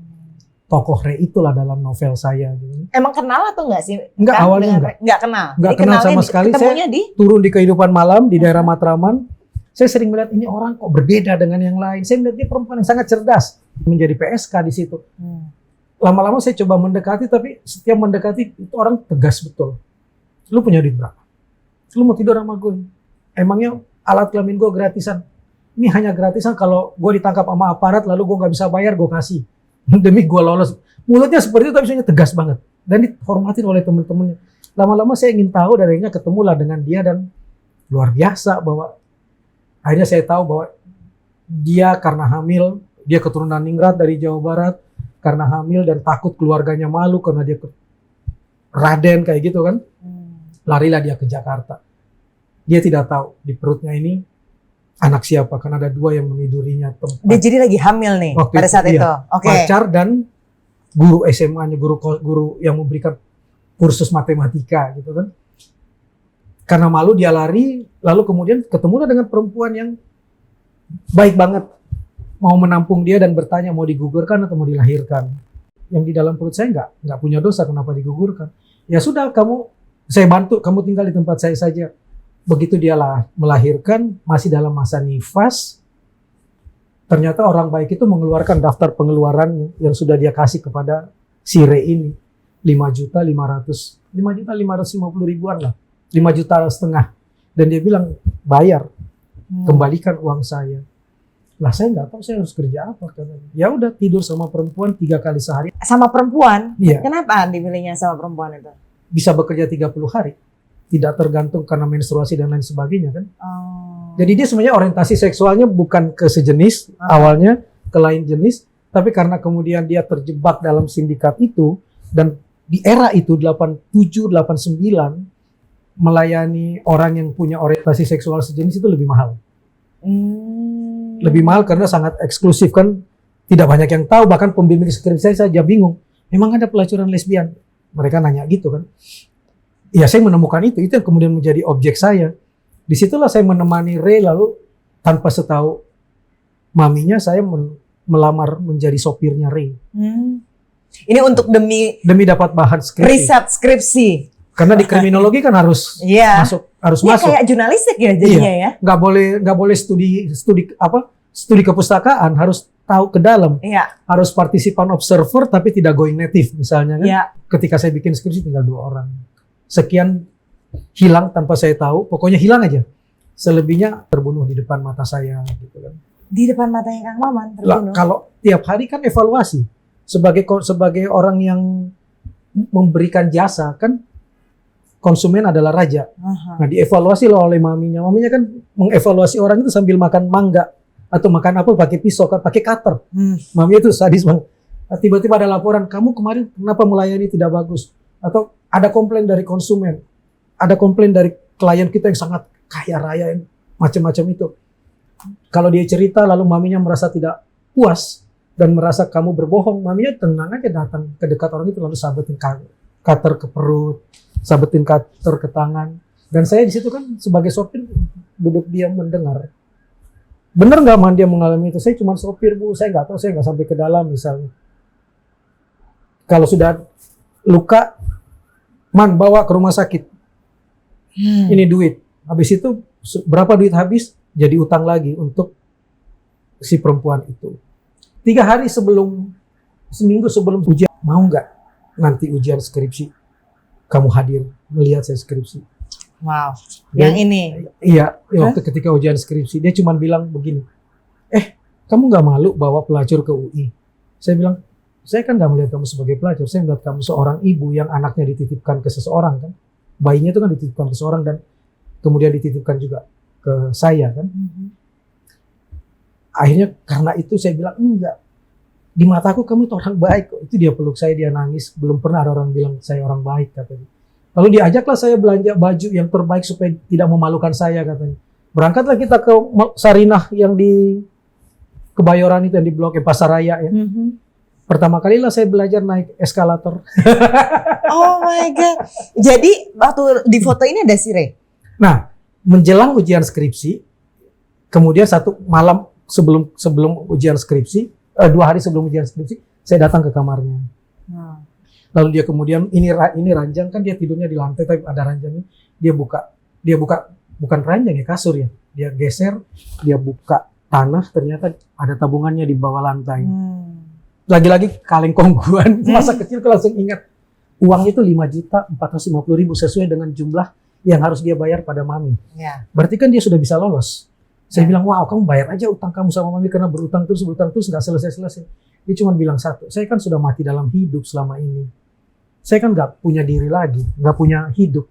Tokoh Re itulah dalam novel saya. Emang kenal atau enggak sih? Enggak, awalnya enggak. Enggak kenal. Enggak kenal sama sekali. Saya turun di kehidupan malam di daerah Matraman. Saya sering melihat ini orang kok berbeda dengan yang lain. Saya melihat dia perempuan yang sangat cerdas, menjadi PSK di situ. Lama-lama saya coba mendekati, tapi setiap mendekati itu orang tegas betul. Lu punya duit berapa? Lu mau tidur sama gue? Emangnya alat kelamin gue gratisan? Ini hanya gratisan kalau gue ditangkap sama aparat lalu gue nggak bisa bayar, gue kasih demi gue lolos. Mulutnya seperti itu tapi sebenarnya tegas banget dan dihormatin oleh teman-temannya. Lama-lama saya ingin tahu dan akhirnya ketemulah dengan dia dan luar biasa bahwa akhirnya saya tahu bahwa dia karena hamil, dia keturunan ningrat dari Jawa Barat, karena hamil dan takut keluarganya malu karena dia Raden kayak gitu kan. Larilah dia ke Jakarta. Dia tidak tahu di perutnya ini anak siapa, karena ada 2 yang menidurinya. Dia jadi lagi hamil nih pada saat itu. Oke. Pacar dan guru SMA-nya, guru yang memberikan kursus matematika gitu kan. Karena malu dia lari, lalu kemudian ketemulah dengan perempuan yang baik banget, mau menampung dia dan bertanya mau digugurkan atau mau dilahirkan. Yang di dalam perut saya nggak punya dosa, kenapa digugurkan? Ya sudah, saya bantu, kamu tinggal di tempat saya saja. Begitu dia melahirkan, masih dalam masa nifas, ternyata orang baik itu mengeluarkan daftar pengeluaran yang sudah dia kasih kepada si Re ini. 5.550.000 lah. 5,5 juta. Dan dia bilang, bayar, kembalikan uang saya. Lah saya nggak tahu saya harus kerja apa. Ya udah, tidur sama perempuan 3 kali sehari. Sama perempuan? Iya. Kenapa dipilihnya sama perempuan itu? Bisa bekerja 30 hari. Tidak tergantung karena menstruasi dan lain sebagainya kan. Jadi dia sebenarnya orientasi seksualnya bukan ke sejenis, awalnya ke lain jenis. Tapi karena kemudian dia terjebak dalam sindikat itu, dan di era itu 87, 89, melayani orang yang punya orientasi seksual sejenis itu lebih mahal. Lebih mahal karena sangat eksklusif kan, tidak banyak yang tahu, bahkan pembimbing skripsi saya saja bingung. Memang ada pelacuran lesbian? Mereka nanya gitu kan. Ya saya menemukan itu yang kemudian menjadi objek saya. Disitulah saya menemani Re, lalu tanpa setahu maminya saya melamar menjadi sopirnya Re. Ini untuk demi dapat bahan skripsi. Riset skripsi. Karena di kriminologi kan harus masuk. Kayak jurnalistik ya jadinya ya. Nggak boleh studi kepustakaan, harus tahu ke dalam. Harus partisipan observer tapi tidak going native misalnya kan. Ketika saya bikin skripsi tinggal 2 orang. Sekian hilang tanpa saya tahu, pokoknya hilang aja. Selebihnya terbunuh di depan mata saya gitu kan. Di depan matanya Kang Maman terbunuh. Kalau tiap hari kan evaluasi sebagai orang yang memberikan jasa kan, konsumen adalah raja. Nah, dievaluasi loh oleh maminya. Maminya kan mengevaluasi orang itu sambil makan mangga atau makan apa pakai pisau, pakai cutter. Maminya itu sadis banget. Nah, tiba-tiba ada laporan, kamu kemarin kenapa melayani tidak bagus? Atau ada komplain dari konsumen, ada komplain dari klien kita yang sangat kaya raya, yang macam-macam itu. Kalau dia cerita lalu maminya merasa tidak puas dan merasa kamu berbohong, maminya tenang aja datang ke dekat orang itu lalu sabetin cutter ke perut, sabetin cutter ke tangan. Dan saya di situ kan sebagai sopir duduk diam mendengar. Bener nggak Man dia mengalami itu? Saya cuma sopir Bu, saya nggak tahu, saya nggak sampai ke dalam misalnya. Kalau sudah luka, Man bawa ke rumah sakit. Ini duit. Habis itu berapa duit habis? Jadi utang lagi untuk si perempuan itu. 3 hari seminggu sebelum ujian, mau nggak nanti ujian skripsi kamu hadir melihat saya skripsi? Wow. Dan, yang ini? Iya, waktu ketika ujian skripsi dia cuma bilang begini, kamu nggak malu bawa pelacur ke UI? Saya bilang, saya kan nggak melihat kamu sebagai pelacur, saya melihat kamu seorang ibu yang anaknya dititipkan ke seseorang kan. Bayinya itu kan dititipkan ke seseorang dan kemudian dititipkan juga ke saya kan. Akhirnya karena itu saya bilang, enggak. Di mataku kamu itu orang baik kok. Itu dia peluk saya, dia nangis. Belum pernah ada orang bilang saya orang baik katanya. Lalu diajaklah saya belanja baju yang terbaik supaya tidak memalukan saya katanya. Berangkatlah kita ke Sarinah yang di Kebayoran itu, yang di Blok M Pasar Raya ya. Pertama kali lah saya belajar naik eskalator. Oh my God. Jadi waktu di foto ini ada si Ray? Nah, menjelang ujian skripsi, kemudian satu malam sebelum ujian skripsi, 2 hari sebelum ujian skripsi, saya datang ke kamarnya. Lalu dia kemudian, ini ranjang kan, dia tidurnya di lantai, tapi ada ranjangnya. Dia buka, bukan ranjang ya, kasur ya. Dia geser, dia buka tanah, ternyata ada tabungannya di bawah lantai. Lagi-lagi kaleng kongguan, masa kecil aku langsung ingat. Uang itu 5.450.000 sesuai dengan jumlah yang harus dia bayar pada mami. Berarti kan dia sudah bisa lolos. Saya bilang, wow, kamu bayar aja utang kamu sama mami, karena berutang terus nggak selesai-selesai. Dia cuma bilang satu, saya kan sudah mati dalam hidup selama ini. Saya kan nggak punya diri lagi, nggak punya hidup.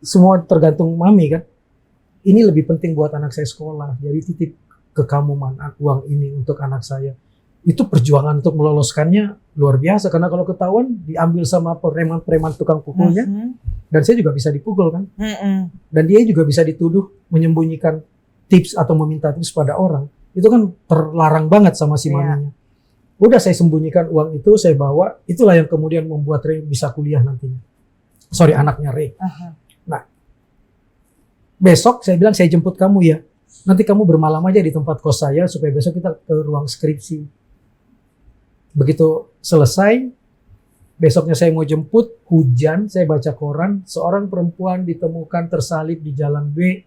Semua tergantung mami kan. Ini lebih penting buat anak saya sekolah. Jadi titip ke kamu uang ini untuk anak saya. Itu perjuangan untuk meloloskannya luar biasa, karena kalau ketahuan diambil sama preman-preman tukang pukulnya, dan saya juga bisa dipukul kan, dan dia juga bisa dituduh menyembunyikan tips atau meminta tips pada orang, itu kan terlarang banget sama si maminya. Udah saya sembunyikan uang itu, saya bawa, itulah yang kemudian membuat Ray bisa kuliah nantinya. Sorry, anaknya Ray. Nah, besok saya bilang saya jemput kamu ya, nanti kamu bermalam aja di tempat kos saya supaya besok kita ke ruang skripsi. Begitu selesai, besoknya saya mau jemput, hujan, saya baca koran, seorang perempuan ditemukan tersalib di jalan B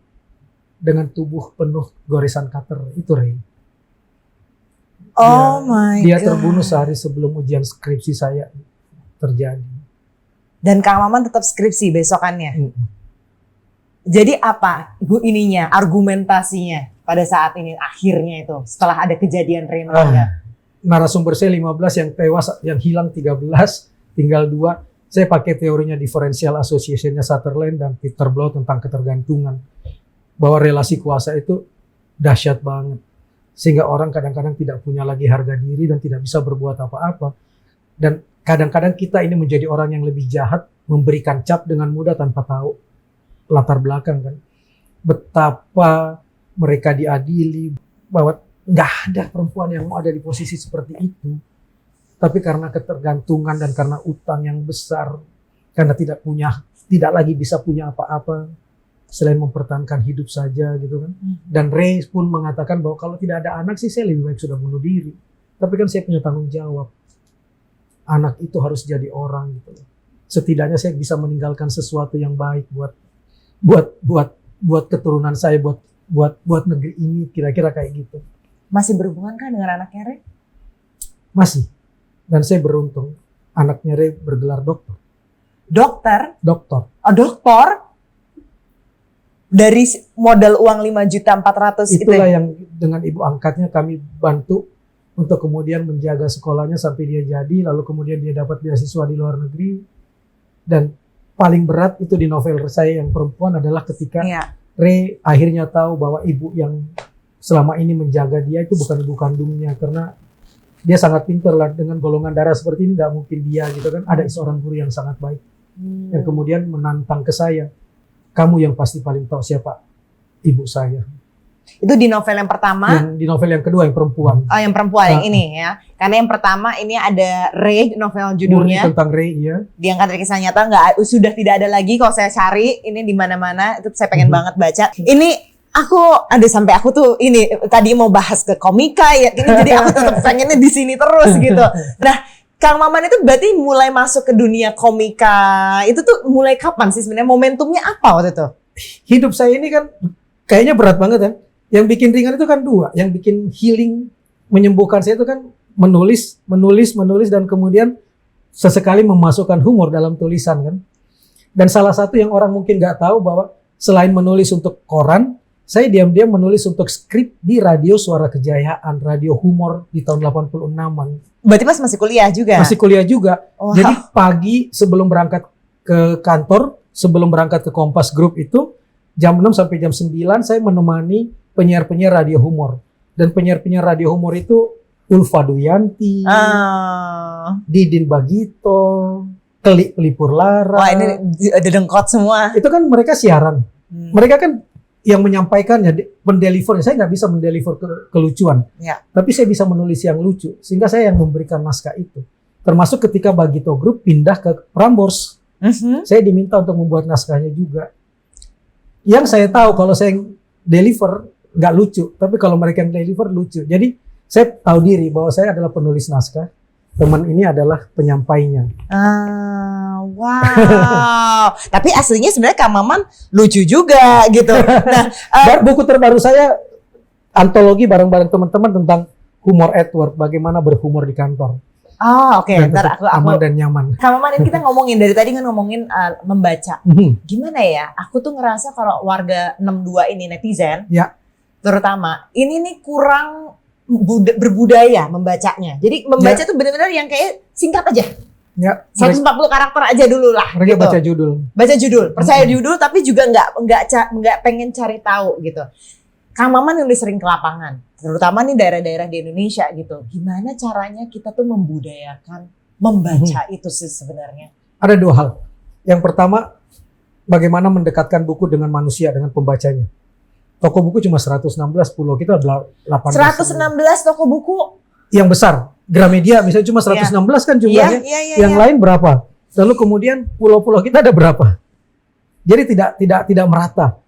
dengan tubuh penuh goresan cutter. Itu Ray. Dia terbunuh sehari sebelum ujian skripsi saya terjadi. Dan Kang Maman tetap skripsi besokannya. Jadi apa argumentasinya pada saat ini akhirnya itu setelah ada kejadian Ray meninggal? Narasumber saya 15, yang tewas, yang hilang 13, tinggal 2. Saya pakai teorinya Differential Association-nya Sutherland dan Peter Blow tentang ketergantungan. Bahwa relasi kuasa itu dahsyat banget. Sehingga orang kadang-kadang tidak punya lagi harga diri dan tidak bisa berbuat apa-apa. Dan kadang-kadang kita ini menjadi orang yang lebih jahat, memberikan cap dengan mudah tanpa tahu latar belakang kan. Betapa mereka diadili, bahwa nggak ada perempuan yang mau ada di posisi seperti itu. Tapi karena ketergantungan dan karena utang yang besar, karena tidak lagi bisa punya apa-apa selain mempertahankan hidup saja gitu kan. Dan Ray pun mengatakan bahwa kalau tidak ada anak sih saya lebih baik sudah bunuh diri. Tapi kan saya punya tanggung jawab. Anak itu harus jadi orang gitu. Setidaknya saya bisa meninggalkan sesuatu yang baik buat keturunan saya, buat negeri ini, kira-kira kayak gitu. Masih berhubungan kan dengan anaknya Ray? Masih. Dan saya beruntung, anaknya Ray bergelar dokter. Dokter? Dokter. Oh, dokter? Dari modal uang 5.400.000 itu? Itulah yang dengan ibu angkatnya kami bantu untuk kemudian menjaga sekolahnya sampai dia jadi, lalu kemudian dia dapat beasiswa di luar negeri. Dan paling berat itu di novel saya yang perempuan adalah ketika Ray akhirnya tahu bahwa ibu yang selama ini menjaga dia itu bukan ibu kandungnya, karena dia sangat pintar lah, dengan golongan darah seperti ini nggak mungkin dia gitu kan. Ada seorang guru yang sangat baik yang kemudian menantang ke saya, kamu yang pasti paling tahu siapa ibu saya. Itu di novel yang pertama? Di novel yang kedua yang perempuan. Oh, yang perempuan yang ini ya. Karena yang pertama ini ada Ray, novel judulnya. Tentang Ray, iya. Diangkat dari kisah nyata, sudah tidak ada lagi. Kalau saya cari ini di mana-mana, itu saya pengen banget baca. Ini aku tuh ini tadi mau bahas ke komika ya, jadi aku tetap pengennya di sini terus gitu. Nah, Kang Maman itu berarti mulai masuk ke dunia komika itu tuh mulai kapan sih sebenarnya? Momentumnya apa waktu itu? Hidup saya ini kan kayaknya berat banget kan. Yang bikin ringan itu kan 2, yang bikin healing, menyembuhkan saya itu kan menulis dan kemudian sesekali memasukkan humor dalam tulisan kan. Dan salah satu yang orang mungkin nggak tahu bahwa selain menulis untuk koran, saya diam-diam menulis untuk skrip di radio Suara Kejayaan, radio humor di tahun 86-an. Berarti pas masih kuliah juga? Masih kuliah juga. Wow. Jadi pagi sebelum berangkat ke kantor, sebelum berangkat ke Kompas Group itu, jam 6 sampai jam 9 saya menemani penyiar-penyiar radio humor. Dan penyiar-penyiar radio humor itu Ulfa Duyanti, Didin Bagito, Kelik Pelipur Lara. Wah, ini dedengkot semua. Itu kan mereka siaran. Mereka kan yang menyampaikannya, mendeliver, saya nggak bisa mendeliver kelucuan, tapi saya bisa menulis yang lucu, sehingga saya yang memberikan naskah itu. Termasuk ketika Bagito Group pindah ke Prambors, saya diminta untuk membuat naskahnya juga. Yang saya tahu kalau saya deliver nggak lucu, tapi kalau mereka yang deliver lucu. Jadi saya tahu diri bahwa saya adalah penulis naskah, teman ini adalah penyampainya. Wow. Tapi aslinya sebenarnya Kang Maman lucu juga gitu. Nah, buku terbaru saya antologi bareng-bareng teman-teman tentang humor at work, bagaimana berhumor di kantor. Oke. Ntar aku aman dan nyaman. Kang Maman, ini kita ngomongin dari tadi kan ngomongin membaca. Gimana ya? Aku tuh ngerasa kalau warga 62 ini netizen, terutama ini nih kurang berbudaya membacanya. Jadi membaca tuh benar-benar yang kayak singkat aja. 140 karakter aja dulu lah. Mereka gitu. Baca judul, percaya judul, tapi juga nggak pengen cari tahu gitu. Kang Maman nulis sering ke lapangan, terutama nih daerah-daerah di Indonesia gitu. Gimana caranya kita tuh membudayakan membaca itu sih sebenarnya? Ada dua hal. Yang pertama, bagaimana mendekatkan buku dengan manusia, dengan pembacanya. Toko buku cuma 116, Pulau kita adalah 18. 116 toko buku yang besar. Gramedia misalnya cuma 116 kan jumlahnya. Yang lain berapa? Lalu kemudian pulau-pulau kita ada berapa? Jadi tidak merata.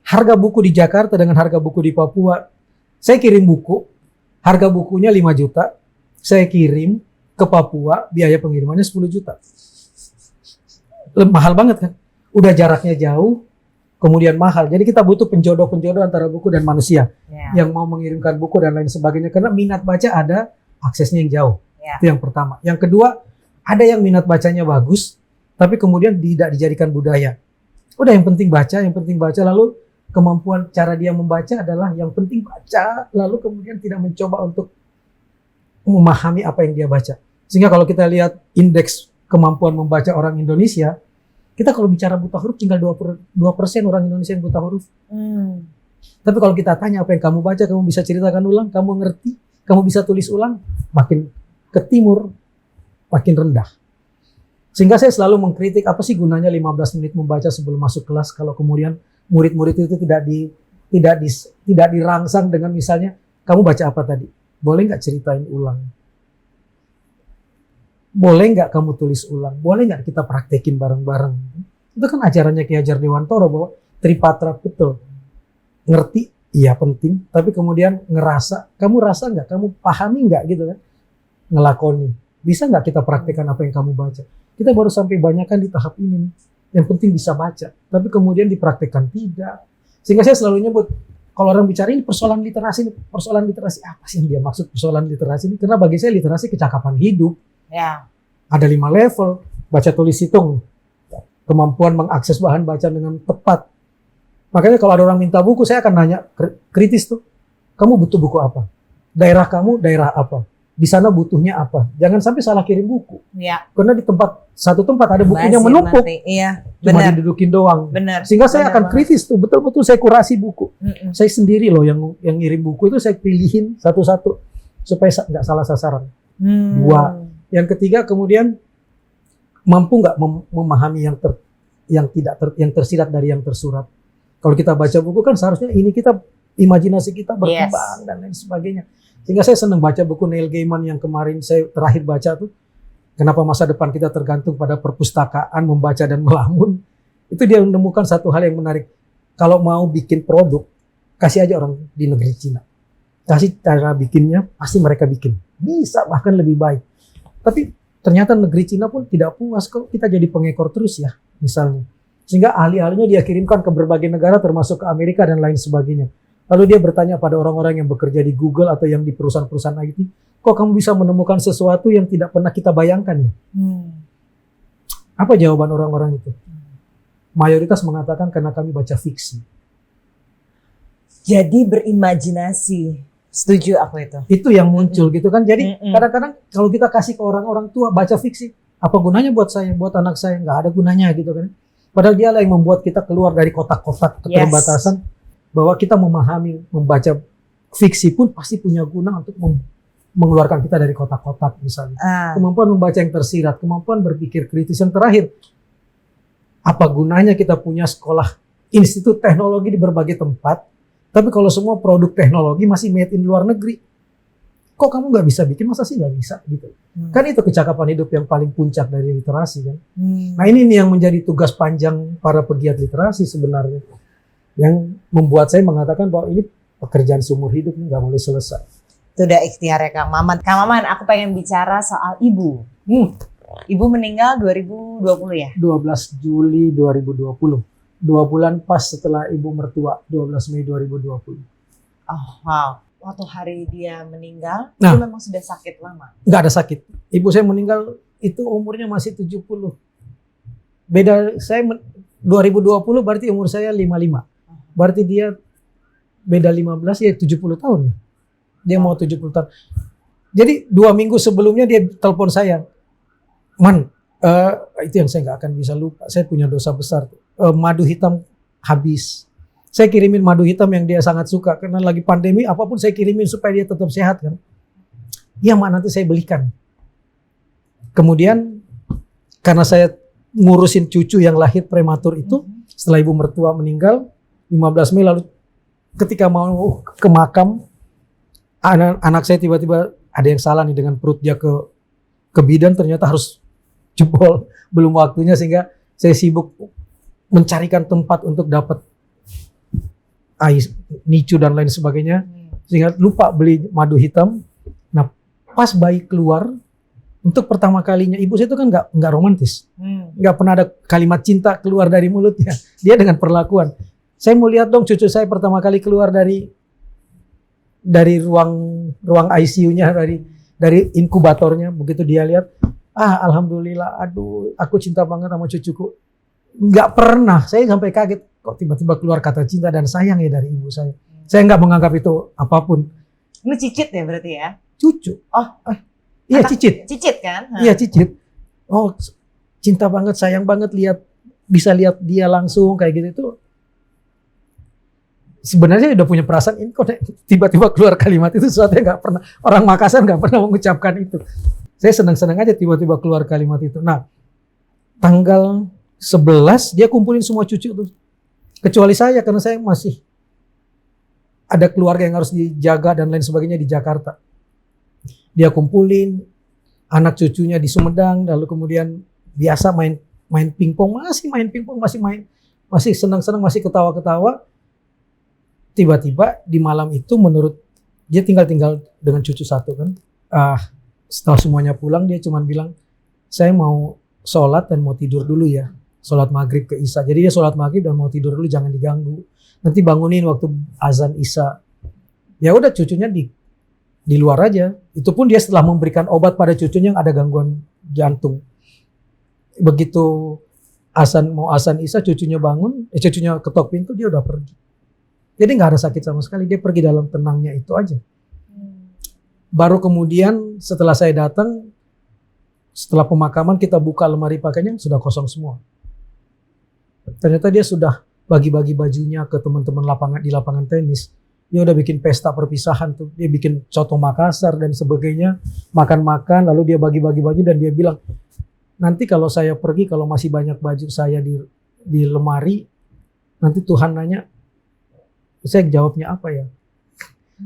Harga buku di Jakarta dengan harga buku di Papua. Saya kirim buku, harga bukunya 5 juta. Saya kirim ke Papua, biaya pengirimannya 10 juta. Mahal banget kan? Udah jaraknya jauh, kemudian mahal. Jadi kita butuh penjodoh-penjodoh antara buku dan manusia yang mau mengirimkan buku dan lain sebagainya. Karena minat baca ada, aksesnya yang jauh. Itu yang pertama. Yang kedua, ada yang minat bacanya bagus, tapi kemudian tidak dijadikan budaya. Udah yang penting baca, lalu kemampuan cara dia membaca adalah yang penting baca, lalu kemudian tidak mencoba untuk memahami apa yang dia baca. Sehingga kalau kita lihat indeks kemampuan membaca orang Indonesia, kita kalau bicara buta huruf tinggal 2% orang Indonesia yang buta huruf. Tapi kalau kita tanya apa yang kamu baca, kamu bisa ceritakan ulang, kamu ngerti, kamu bisa tulis ulang, makin ke timur, makin rendah. Sehingga saya selalu mengkritik apa sih gunanya 15 menit membaca sebelum masuk kelas kalau kemudian murid-murid itu tidak dirangsang dengan misalnya kamu baca apa tadi? Boleh nggak ceritain ulang? Boleh nggak kamu tulis ulang? Boleh nggak kita praktekin bareng-bareng? Itu kan ajarannya Ki Hajar Dewantoro bahwa tripatra betul. Ngerti, iya penting. Tapi kemudian ngerasa, kamu rasa nggak? Kamu pahami nggak gitu kan? Ngelakoni. Bisa nggak kita praktekkan apa yang kamu baca? Kita baru sampai banyakan di tahap ini. Yang penting bisa baca. Tapi kemudian dipraktekkan tidak. Sehingga saya selalu nyebut, kalau orang bicara ini persoalan literasi apa sih yang dia maksud persoalan literasi ini? Karena bagi saya literasi kecakapan hidup. Ada 5 level, baca tulis hitung, kemampuan mengakses bahan baca dengan tepat. Makanya kalau ada orang minta buku, saya akan nanya kritis tuh, kamu butuh buku apa? Daerah kamu daerah apa? Di sana butuhnya apa? Jangan sampai salah kirim buku. Karena di satu tempat ada bukunya menumpuk. Cuma didudukin doang. Sehingga saya akan kritis tuh, betul-betul saya kurasi buku. Saya sendiri loh yang ngirim buku itu saya pilihin satu-satu supaya nggak salah sasaran. 2. Yang ketiga kemudian mampu nggak memahami yang tersirat dari yang tersurat. Kalau kita baca buku kan seharusnya ini imajinasi kita berkembang dan lain sebagainya. Sehingga saya senang baca buku Neil Gaiman yang kemarin saya terakhir baca tuh. Kenapa masa depan kita tergantung pada perpustakaan, membaca dan melamun. Itu dia menemukan satu hal yang menarik. Kalau mau bikin produk, kasih aja orang di negeri Cina. Kasih cara bikinnya, pasti mereka bikin. Bisa bahkan lebih baik. Tapi ternyata negeri Cina pun tidak puas kalau kita jadi pengekor terus ya, misalnya. Sehingga ahli-ahlinya dia kirimkan ke berbagai negara termasuk ke Amerika dan lain sebagainya. Lalu dia bertanya pada orang-orang yang bekerja di Google atau yang di perusahaan-perusahaan IT, kok kamu bisa menemukan sesuatu yang tidak pernah kita bayangkan ya? Apa jawaban orang-orang itu? Mayoritas mengatakan karena kami baca fiksi. Jadi berimajinasi. Setuju aku itu. Itu yang muncul gitu kan. Jadi kadang-kadang kalau kita kasih ke orang-orang tua baca fiksi, apa gunanya buat saya, buat anak saya? Nggak ada gunanya gitu kan. Padahal dialah yang membuat kita keluar dari kotak-kotak keterbatasan. Bahwa kita memahami, membaca fiksi pun pasti punya guna untuk mengeluarkan kita dari kotak-kotak misalnya. Kemampuan membaca yang tersirat, kemampuan berpikir kritis. Yang terakhir, apa gunanya kita punya sekolah institut teknologi di berbagai tempat, tapi kalau semua produk teknologi masih made in luar negeri, kok kamu nggak bisa bikin? Masa sih nggak bisa gitu? Kan itu kecakapan hidup yang paling puncak dari literasi kan. Nah ini nih yang menjadi tugas panjang para pegiat literasi sebenarnya, yang membuat saya mengatakan bahwa ini pekerjaan seumur hidup, nggak boleh selesai. Itu udah ikhtiarnya Kang Maman. Kang Maman, aku pengen bicara soal ibu. Ibu meninggal 2020 ya? 12 Juli 2020. 2 bulan pas setelah ibu mertua, 12 Mei 2020. Oh wow. Waktu hari dia meninggal, Nah, itu memang sudah sakit lama? Nggak ada sakit. Ibu saya meninggal itu umurnya masih 70. Beda saya 2020 berarti umur saya 55. Berarti dia beda 15 ya 70 tahun ya. Dia mau 70 tahun. Jadi 2 minggu sebelumnya dia telepon saya. Man, itu yang saya nggak akan bisa lupa. Saya punya dosa besar. Madu hitam habis. Saya kirimin madu hitam yang dia sangat suka. Karena lagi pandemi, apapun saya kirimin supaya dia tetap sehat kan. Ya mak, nanti saya belikan. Kemudian karena saya ngurusin cucu yang lahir prematur itu, setelah ibu mertua meninggal, 15 Mei lalu ketika mau ke makam, anak saya tiba-tiba ada yang salah nih dengan perut dia ke bidan, ternyata harus jebol, belum waktunya, sehingga saya sibuk mencarikan tempat untuk dapat air, nicu dan lain sebagainya, sehingga lupa beli madu hitam. Nah, pas bayi keluar, untuk pertama kalinya ibu saya itu kan nggak romantis, nggak pernah ada kalimat cinta keluar dari mulutnya. Dia dengan perlakuan. Saya mau lihat dong cucu saya pertama kali keluar dari ruang ICU-nya, dari inkubatornya. Begitu dia lihat, alhamdulillah, aduh, aku cinta banget sama cucuku. Nggak pernah, saya sampai kaget kok tiba-tiba keluar kata cinta dan sayang ya dari ibu saya. Saya nggak menganggap itu apapun. Ini cicit ya berarti ya? Cucu. Iya, cicit. Cicit kan? Iya, cicit. Oh, cinta banget, sayang banget bisa lihat dia langsung kayak gitu itu. Sebenarnya udah punya perasaan, ini kok tiba-tiba keluar kalimat itu, sesuatu yang nggak pernah, orang Makassar nggak pernah mengucapkan itu. Saya senang-senang aja tiba-tiba keluar kalimat itu. Nah, tanggal 11 dia kumpulin semua cucu tuh. Kecuali saya, karena saya masih ada keluarga yang harus dijaga dan lain sebagainya di Jakarta. Dia kumpulin anak cucunya di Sumedang, lalu kemudian biasa main pingpong, masih senang-senang, masih ketawa-ketawa. Tiba-tiba di malam itu, menurut dia tinggal dengan cucu satu kan. Setelah semuanya pulang, dia cuma bilang, saya mau sholat dan mau tidur dulu ya. Sholat maghrib ke Isya. Jadi dia sholat maghrib dan mau tidur dulu, jangan diganggu. Nanti bangunin waktu azan Isya. Ya udah, cucunya di luar aja. Itu pun dia setelah memberikan obat pada cucunya yang ada gangguan jantung. Begitu mau azan Isya, cucunya bangun, cucunya ketok pintu, dia udah pergi. Jadi nggak ada sakit sama sekali, dia pergi dalam tenangnya itu aja. Baru kemudian setelah saya datang, setelah pemakaman kita buka lemari pakaiannya, sudah kosong semua. Ternyata dia sudah bagi-bagi bajunya ke teman-teman di lapangan tenis. Dia udah bikin pesta perpisahan tuh, dia bikin coto Makassar dan sebagainya, makan-makan, lalu dia bagi-bagi baju dan dia bilang, nanti kalau saya pergi, kalau masih banyak baju saya di lemari, nanti Tuhan nanya, saya jawabnya apa ya?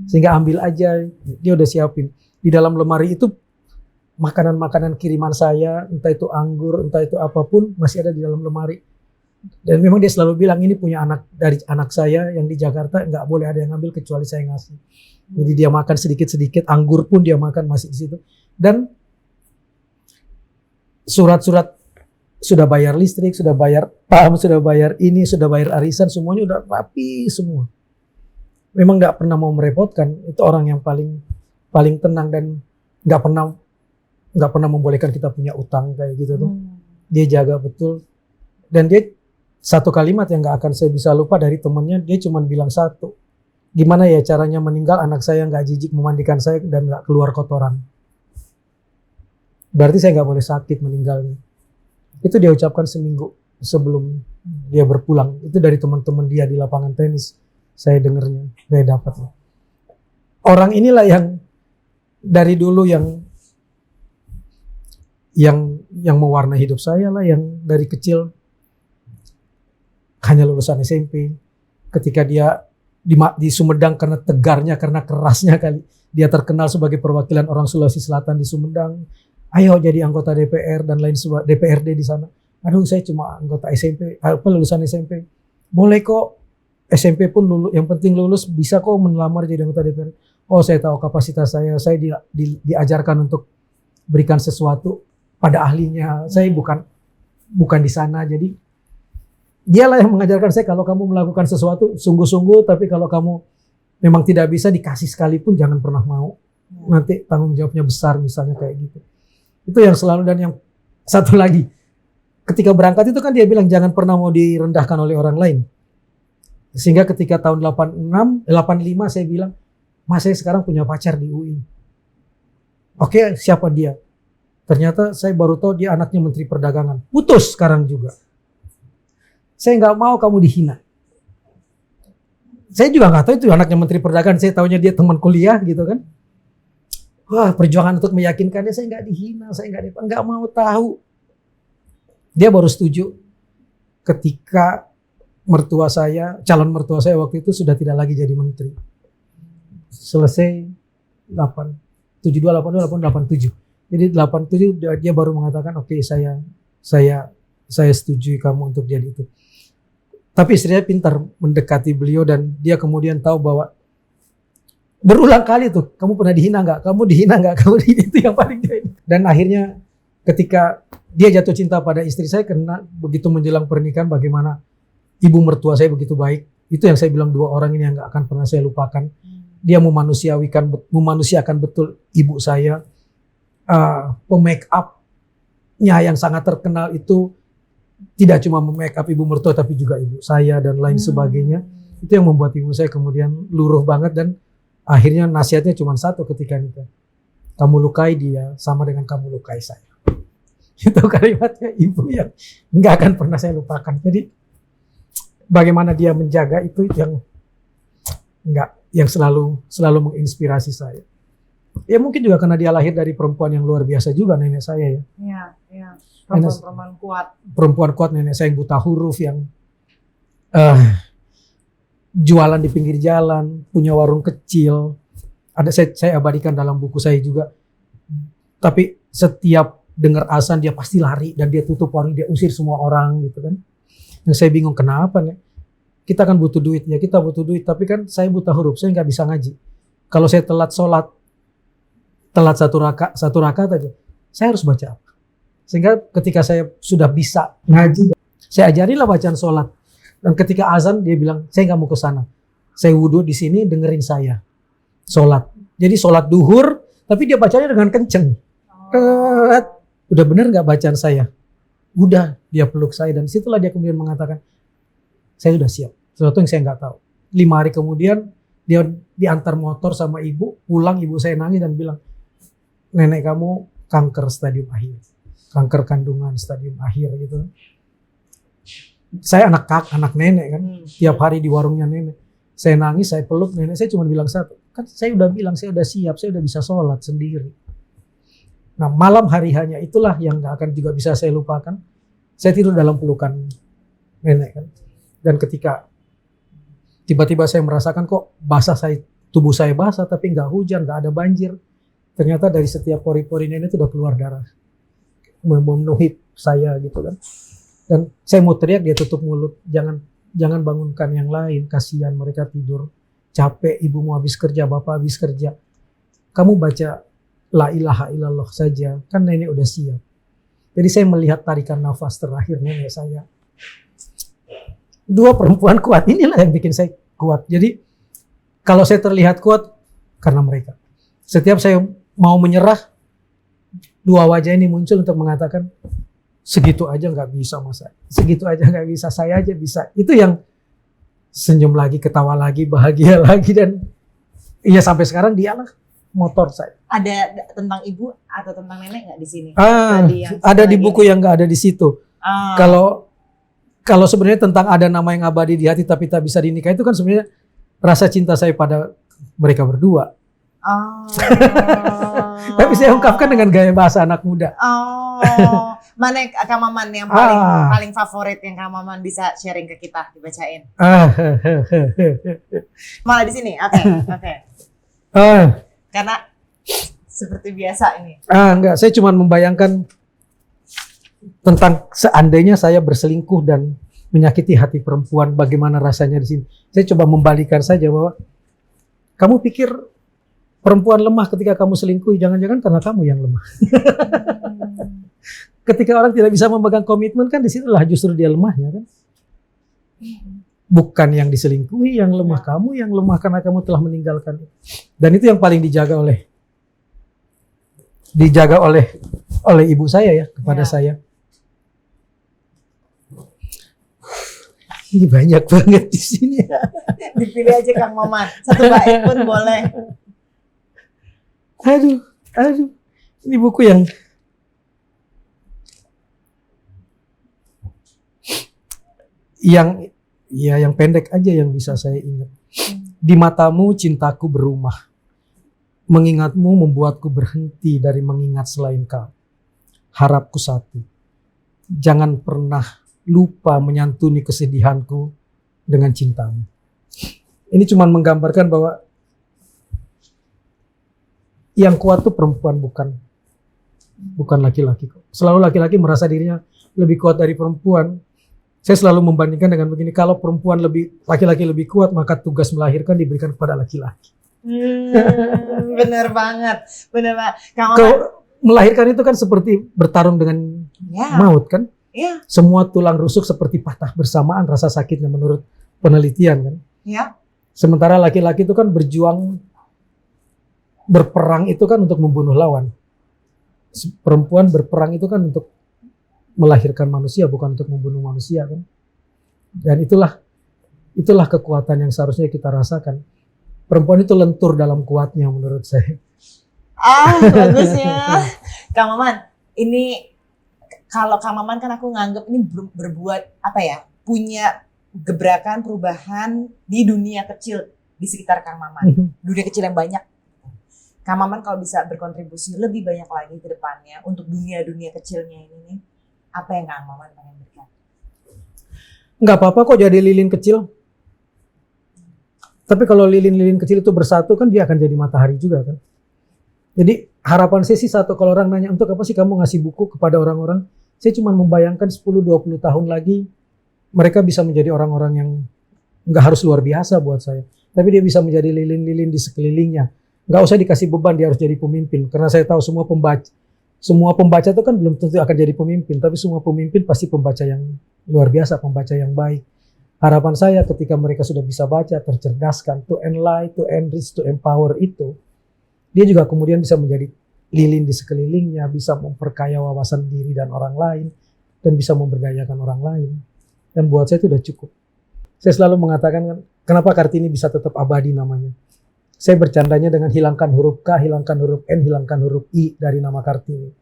Sehingga ambil aja, dia udah siapin. Di dalam lemari itu makanan-makanan kiriman saya, entah itu anggur, entah itu apapun, masih ada di dalam lemari. Dan memang dia selalu bilang, ini punya dari anak saya yang di Jakarta, nggak boleh ada yang ngambil kecuali saya ngasih. Jadi dia makan sedikit-sedikit, anggur pun dia makan masih di situ. Dan surat-surat sudah bayar listrik, sudah bayar PAM, sudah bayar ini, sudah bayar arisan, semuanya udah rapi semua. Memang nggak pernah mau merepotkan. Itu orang yang paling tenang dan nggak pernah membolehkan kita punya utang kayak gitu tuh. Dia jaga betul. Dan dia satu kalimat yang nggak akan saya bisa lupa dari temennya, dia cuma bilang satu, gimana ya caranya meninggal anak saya nggak jijik memandikan saya dan nggak keluar kotoran. Berarti saya nggak boleh sakit meninggalnya. Itu dia ucapkan seminggu sebelum dia berpulang. Itu dari teman-teman dia di lapangan tenis. Saya dengernya, saya dapat. Orang inilah yang dari dulu yang mewarnai hidup saya lah, yang dari kecil hanya lulusan SMP. Ketika dia di Sumedang karena tegarnya, karena kerasnya kali, dia terkenal sebagai perwakilan orang Sulawesi Selatan di Sumedang. Ayo jadi anggota DPR dan lain sebagainya, DPRD di sana. Aduh, saya cuma anggota SMP, lulusan SMP. Boleh kok, SMP pun lulus, yang penting lulus, bisa kok melamar jadi anggota DPR. Oh, saya tahu kapasitas saya diajarkan untuk berikan sesuatu pada ahlinya. Saya bukan di sana, jadi dialah yang mengajarkan saya kalau kamu melakukan sesuatu sungguh-sungguh, tapi kalau kamu memang tidak bisa dikasih sekalipun jangan pernah mau. Nanti tanggung jawabnya besar misalnya kayak gitu. Itu yang selalu. Dan yang satu lagi, ketika berangkat itu kan dia bilang jangan pernah mau direndahkan oleh orang lain. Sehingga ketika tahun 85 saya bilang, Mas saya sekarang punya pacar di UI. Oke, siapa dia? Ternyata saya baru tahu dia anaknya Menteri Perdagangan. Putus sekarang juga. Saya nggak mau kamu dihina. Saya juga nggak tahu itu anaknya Menteri Perdagangan. Saya taunya dia teman kuliah gitu kan. Wah, perjuangan untuk meyakinkannya saya nggak dihina, saya nggak mau tahu. Dia baru setuju ketika calon mertua saya waktu itu sudah tidak lagi jadi menteri. Selesai 72, 82, 87. Jadi 87 dia baru mengatakan oke, saya setuju kamu untuk jadi itu. Tapi istrinya pintar mendekati beliau dan dia kemudian tahu bahwa berulang kali tuh, kamu pernah dihina nggak? Kamu dihina nggak? Kamu dihina, itu yang paling dia. Dan akhirnya ketika dia jatuh cinta pada istri saya, karena begitu menjelang pernikahan bagaimana ibu mertua saya begitu baik. Itu yang saya bilang, dua orang ini yang nggak akan pernah saya lupakan. Dia memanusiakan betul ibu saya. Pemake up-nya yang sangat terkenal itu tidak cuma memake up ibu mertua tapi juga ibu saya dan lain sebagainya. Itu yang membuat ibu saya kemudian luruh banget dan akhirnya nasihatnya cuma satu ketika nikah. Kamu lukai dia sama dengan kamu lukai saya. Itu kalimatnya ibu yang nggak akan pernah saya lupakan. Jadi bagaimana dia menjaga itu yang selalu menginspirasi saya. Ya mungkin juga karena dia lahir dari perempuan yang luar biasa juga, nenek saya ya. Iya. Perempuan kuat. Perempuan kuat, nenek saya yang buta huruf, yang jualan di pinggir jalan, punya warung kecil. Ada saya abadikan dalam buku saya juga. Tapi setiap dengar azan dia pasti lari dan dia tutup warung, dia usir semua orang gitu kan. Yang saya bingung kenapa nih? Kita kan butuh duit ya, kita butuh duit. Tapi kan saya buta huruf, saya nggak bisa ngaji. Kalau saya telat sholat, telat satu rakaat aja, saya harus baca apa? Sehingga ketika saya sudah bisa ngaji, saya ajarilah bacaan sholat. Dan ketika azan dia bilang, saya nggak mau ke sana. Saya wudhu di sini, dengerin saya sholat. Jadi sholat duhur, tapi dia bacanya dengan kenceng. Udah bener nggak bacaan saya? Udah, dia peluk saya dan situlah dia kemudian mengatakan, saya sudah siap. Sesuatu yang saya nggak tahu. 5 hari kemudian dia diantar motor sama ibu, pulang ibu saya nangis dan bilang, nenek kamu kanker stadium akhir, kanker kandungan stadium akhir gitu. Saya anak nenek kan, tiap hari di warungnya nenek. Saya nangis, saya peluk nenek, saya cuma bilang satu, kan saya udah bilang saya udah siap, saya udah bisa sholat sendiri. Nah malam hari hanya itulah yang gak akan juga bisa saya lupakan. Saya tidur dalam pelukan nenek kan. Dan ketika tiba-tiba saya merasakan kok tubuh saya basah tapi gak hujan, gak ada banjir. Ternyata dari setiap pori-pori nenek itu udah keluar darah. Memenuhi saya gitu kan. Dan saya mau teriak, dia tutup mulut. Jangan bangunkan yang lain, kasihan mereka tidur. Capek, ibumu habis kerja, bapak habis kerja. Kamu baca la ilaha illallah saja, kan nenek udah siap. Jadi saya melihat tarikan nafas terakhir nenek saya. Dua perempuan kuat, inilah yang bikin saya kuat. Jadi kalau saya terlihat kuat, karena mereka. Setiap saya mau menyerah, dua wajah ini muncul untuk mengatakan, segitu aja nggak bisa mas, segitu aja nggak bisa, saya aja bisa. Itu yang senyum lagi, ketawa lagi, bahagia lagi, dan iya sampai sekarang dialah motor saya. Ada tentang ibu atau tentang nenek nggak di sini? Ada di buku yang nggak ada di situ. Kalau sebenarnya tentang ada nama yang abadi di hati tapi tak bisa dinikahi, itu kan sebenarnya rasa cinta saya pada mereka berdua. Oh. Tapi saya ungkapkan dengan gaya bahasa anak muda. Oh, mana Kang Maman yang paling favorit yang Kang Maman bisa sharing ke kita, dibacain? Malah di sini, oke. Karena seperti biasa ini. Enggak, saya cuma membayangkan tentang seandainya saya berselingkuh dan menyakiti hati perempuan, bagaimana rasanya di sini. Saya coba membalikan saja bahwa kamu pikir perempuan lemah ketika kamu selingkuh, jangan-jangan karena kamu yang lemah. Ketika orang tidak bisa memegang komitmen kan disitulah justru dia lemahnya kan. Bukan yang diselingkuhi yang lemah, kamu yang lemah karena kamu telah meninggalkan. Dan itu yang paling dijaga oleh ibu saya ya kepada saya. Ini banyak banget di sini. Dipilih aja Kang Maman, satu bait pun boleh. Aduh, ini buku yang pendek aja yang bisa saya ingat. Di matamu cintaku berumah, mengingatmu membuatku berhenti dari mengingat selain kau. Harapku satu, jangan pernah lupa menyantuni kesedihanku dengan cintamu. Ini cuma menggambarkan bahwa yang kuat tuh perempuan, bukan laki-laki. Selalu laki-laki merasa dirinya lebih kuat dari perempuan. Saya selalu membandingkan dengan begini, kalau laki-laki lebih kuat, maka tugas melahirkan diberikan kepada laki-laki. Bener banget. Melahirkan itu kan seperti bertarung dengan maut kan? Yeah. Semua tulang rusuk seperti patah bersamaan rasa sakitnya menurut penelitian kan? Yeah. Sementara laki-laki itu kan berperang itu kan untuk membunuh lawan. Perempuan berperang itu kan untuk melahirkan manusia, bukan untuk membunuh manusia kan. Dan itulah kekuatan yang seharusnya kita rasakan. Perempuan itu lentur dalam kuatnya menurut saya. Bagus ya. Kang Maman, ini kalau Kang Maman kan aku nganggep ini berbuat punya gebrakan perubahan di dunia kecil di sekitar Kang Maman. Dunia kecil yang banyak. Kang Maman kalau bisa berkontribusi lebih banyak lagi ke depannya untuk dunia-dunia kecilnya ini nih, apa yang Kang Maman pengen berikan? Nggak apa-apa kok jadi lilin kecil. Tapi kalau lilin-lilin kecil itu bersatu kan dia akan jadi matahari juga kan. Jadi harapan saya sih satu, kalau orang nanya untuk apa sih kamu ngasih buku kepada orang-orang, saya cuma membayangkan 10-20 tahun lagi mereka bisa menjadi orang-orang yang nggak harus luar biasa buat saya. Tapi dia bisa menjadi lilin-lilin di sekelilingnya. Nggak usah dikasih beban dia harus jadi pemimpin. Karena saya tahu semua pembaca itu kan belum tentu akan jadi pemimpin. Tapi semua pemimpin pasti pembaca yang luar biasa, pembaca yang baik. Harapan saya ketika mereka sudah bisa baca, tercerdaskan, to enlighten, to enrich, to empower itu, dia juga kemudian bisa menjadi lilin di sekelilingnya, bisa memperkaya wawasan diri dan orang lain, dan bisa memberdayakan orang lain. Dan buat saya itu udah cukup. Saya selalu mengatakan, kenapa Kartini bisa tetap abadi namanya. Saya bercandanya dengan hilangkan huruf K, hilangkan huruf N, hilangkan huruf I dari nama Kartini.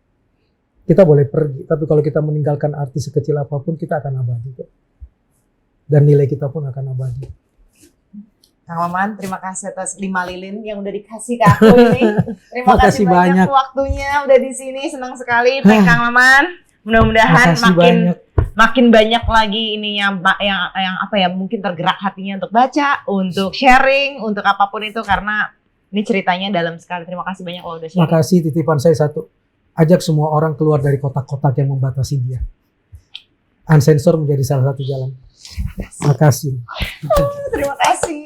Kita boleh pergi, tapi kalau kita meninggalkan arti sekecil apapun, kita akan abadi. Dan nilai kita pun akan abadi. Kang Maman, terima kasih atas 5 lilin yang udah dikasih ke aku ini. Terima kasih banyak waktunya udah di sini, senang sekali Kang Maman. Mudah-mudahan makin banyak lagi ini yang mungkin tergerak hatinya untuk baca, untuk sharing, untuk apapun itu, karena ini ceritanya dalam sekali. Terima kasih banyak loh udah sharing. Terima kasih, titipan saya satu. Ajak semua orang keluar dari kotak-kotak yang membatasi dia. Unsensor menjadi salah satu jalan. Terima kasih. Terima kasih.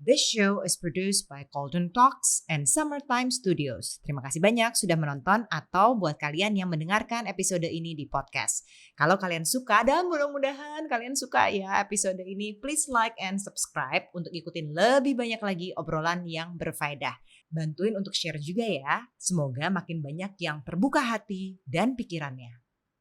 This show is produced by Golden Talks and Summertime Studios. Terima kasih banyak sudah menonton atau buat kalian yang mendengarkan episode ini di podcast. Kalau kalian suka, dan mudah-mudahan kalian suka ya episode ini, please like and subscribe untuk ikutin lebih banyak lagi obrolan yang berfaedah. Bantuin untuk share juga ya. Semoga makin banyak yang terbuka hati dan pikirannya.